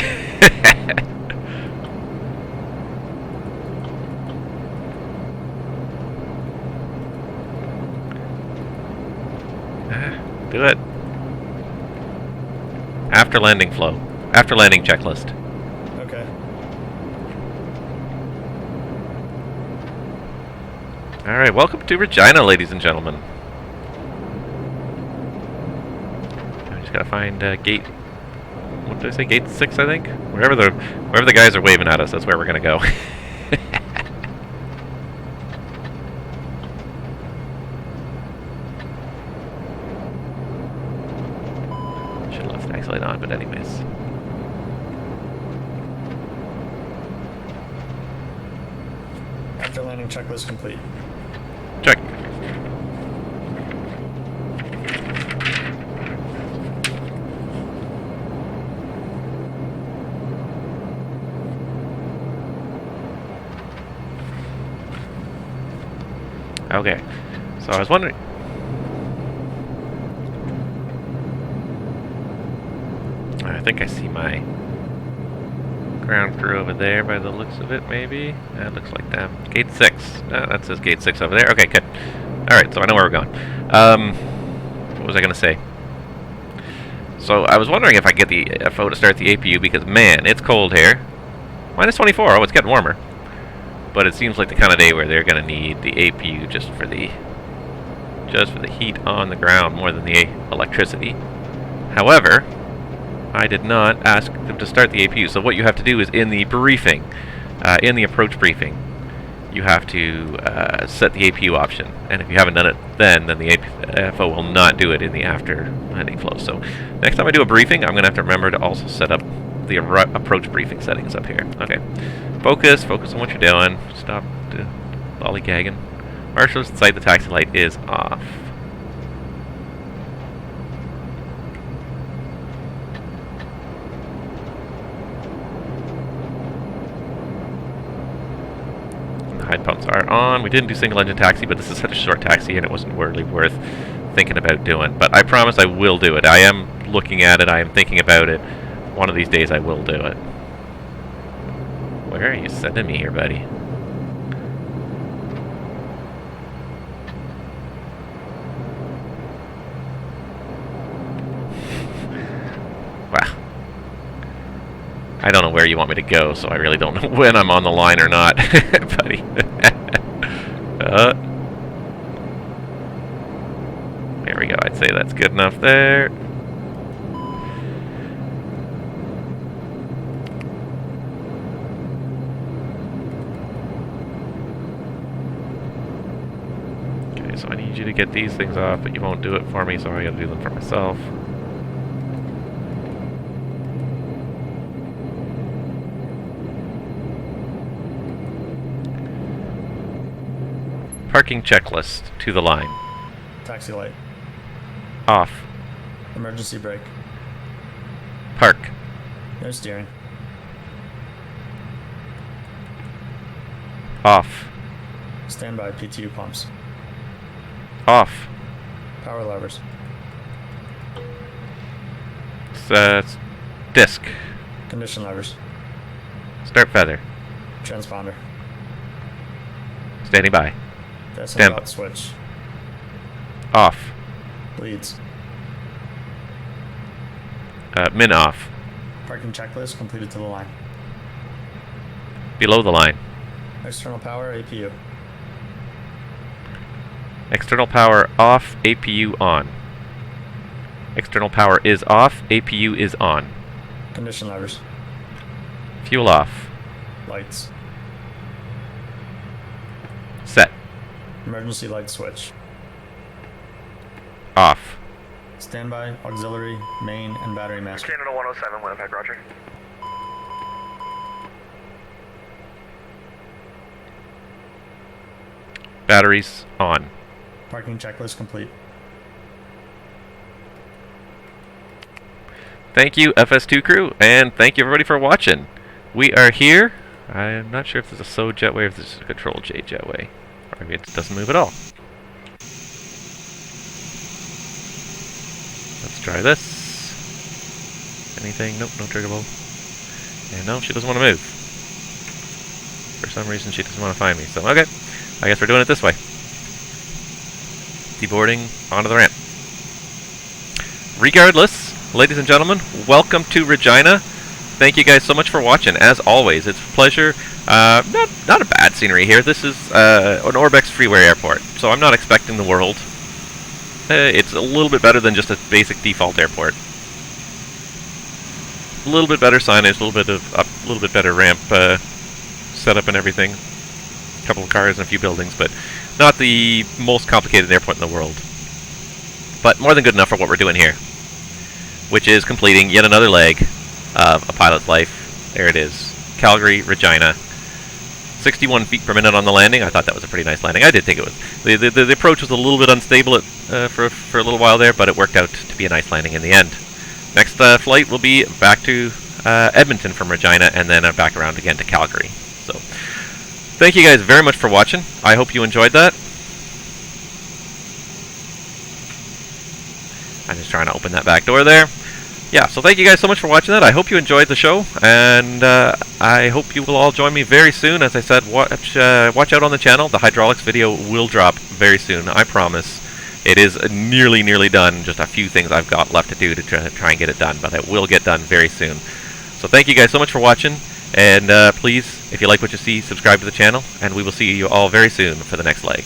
Do it. After landing flow. After landing checklist. Okay. Alright, welcome to Regina, ladies and gentlemen. I just gotta find gate... What did I say? Gate 6, I think? Wherever the guys are waving at us, that's where we're gonna go. Should have left the taxi light on, but anyways. After landing checklist complete. Check. Okay. So I was wondering... I think I see my ground crew over there by the looks of it, maybe. That looks like them. Gate 6. No, that says Gate 6 over there. Okay, good. Alright, so I know where we're going. What was I going to say? So I was wondering if I could get the FO to start the APU, because, man, it's cold here. Minus 24. Oh, it's getting warmer. But it seems like the kind of day where they're going to need the APU just for the heat on the ground more than the electricity. However, I did not ask them to start the APU. So what you have to do is in the briefing, in the approach briefing, you have to set the APU option. And if you haven't done it then the FO will not do it in the after landing flow. So next time I do a briefing, I'm going to have to remember to also set up the approach briefing settings up here. Okay. Focus on what you're doing. Stop lollygagging. Marshals inside the taxi light is off. The hide pumps are on. We didn't do single engine taxi, but this is such a short taxi and it wasn't really worth thinking about doing. But I promise I will do it. I am looking at it. I am thinking about it. One of these days I will do it. Where are you sending me here, buddy? Wow. I don't know where you want me to go, so I really don't know when I'm on the line or not, buddy. There we go. I'd say that's good enough there. So I need you to get these things off, but you won't do it for me, so I gotta do them for myself. Parking checklist to the line. Taxi light. Off. Emergency brake. Park. No steering. Off. Standby PTU pumps. Off. Power levers. Disc. Condition levers. Start feather. Transponder. Standing by. Stand dot switch. Off. Leads. Min off. Parking checklist completed to the line. Below the line. External power APU. External power off, APU on. External power is off, APU is on. Condition levers. Fuel off. Lights. Set. Emergency light switch. Off. Standby, auxiliary, main, and battery master. Canada 107, Winnipeg, roger. Batteries on. Parking checklist complete. Thank you, FS2 crew, and thank you everybody for watching. We are here. I'm not sure if there's a SO jetway or if there's a Control J jetway. Or maybe it doesn't move at all. Let's try this. Anything? Nope, no trigger bolt. And no, she doesn't want to move. For some reason, she doesn't want to find me. So, okay. I guess we're doing it this way. Deboarding onto the ramp. Regardless, ladies and gentlemen, welcome to Regina. Thank you guys so much for watching. As always, it's a pleasure. Not a bad scenery here. This is an Orbex freeware airport, so I'm not expecting the world. It's a little bit better than just a basic default airport. A little bit better signage, a little bit better ramp setup and everything. A couple of cars and a few buildings, but not the most complicated airport in the world. But more than good enough for what we're doing here, which is completing yet another leg of a pilot's life. There it is. Calgary, Regina. 61 feet per minute on the landing. I thought that was a pretty nice landing. I did think it was. The approach was a little bit unstable for a little while there, but it worked out to be a nice landing in the end. Next flight will be back to Edmonton from Regina, and then back around again to Calgary. So, thank you guys very much for watching. I hope you enjoyed that. I'm just trying to open that back door there. yeah, so thank you guys so much for watching that. I hope you enjoyed the show, and I hope you will all join me very soon. As I said, watch out on the channel. The hydraulics video will drop very soon, I promise. It is nearly done. Just a few things I've got left to do to try and get it done, but it will get done very soon. So thank you guys so much for watching, and please, if you like what you see, subscribe to the channel, and we will see you all very soon for the next leg.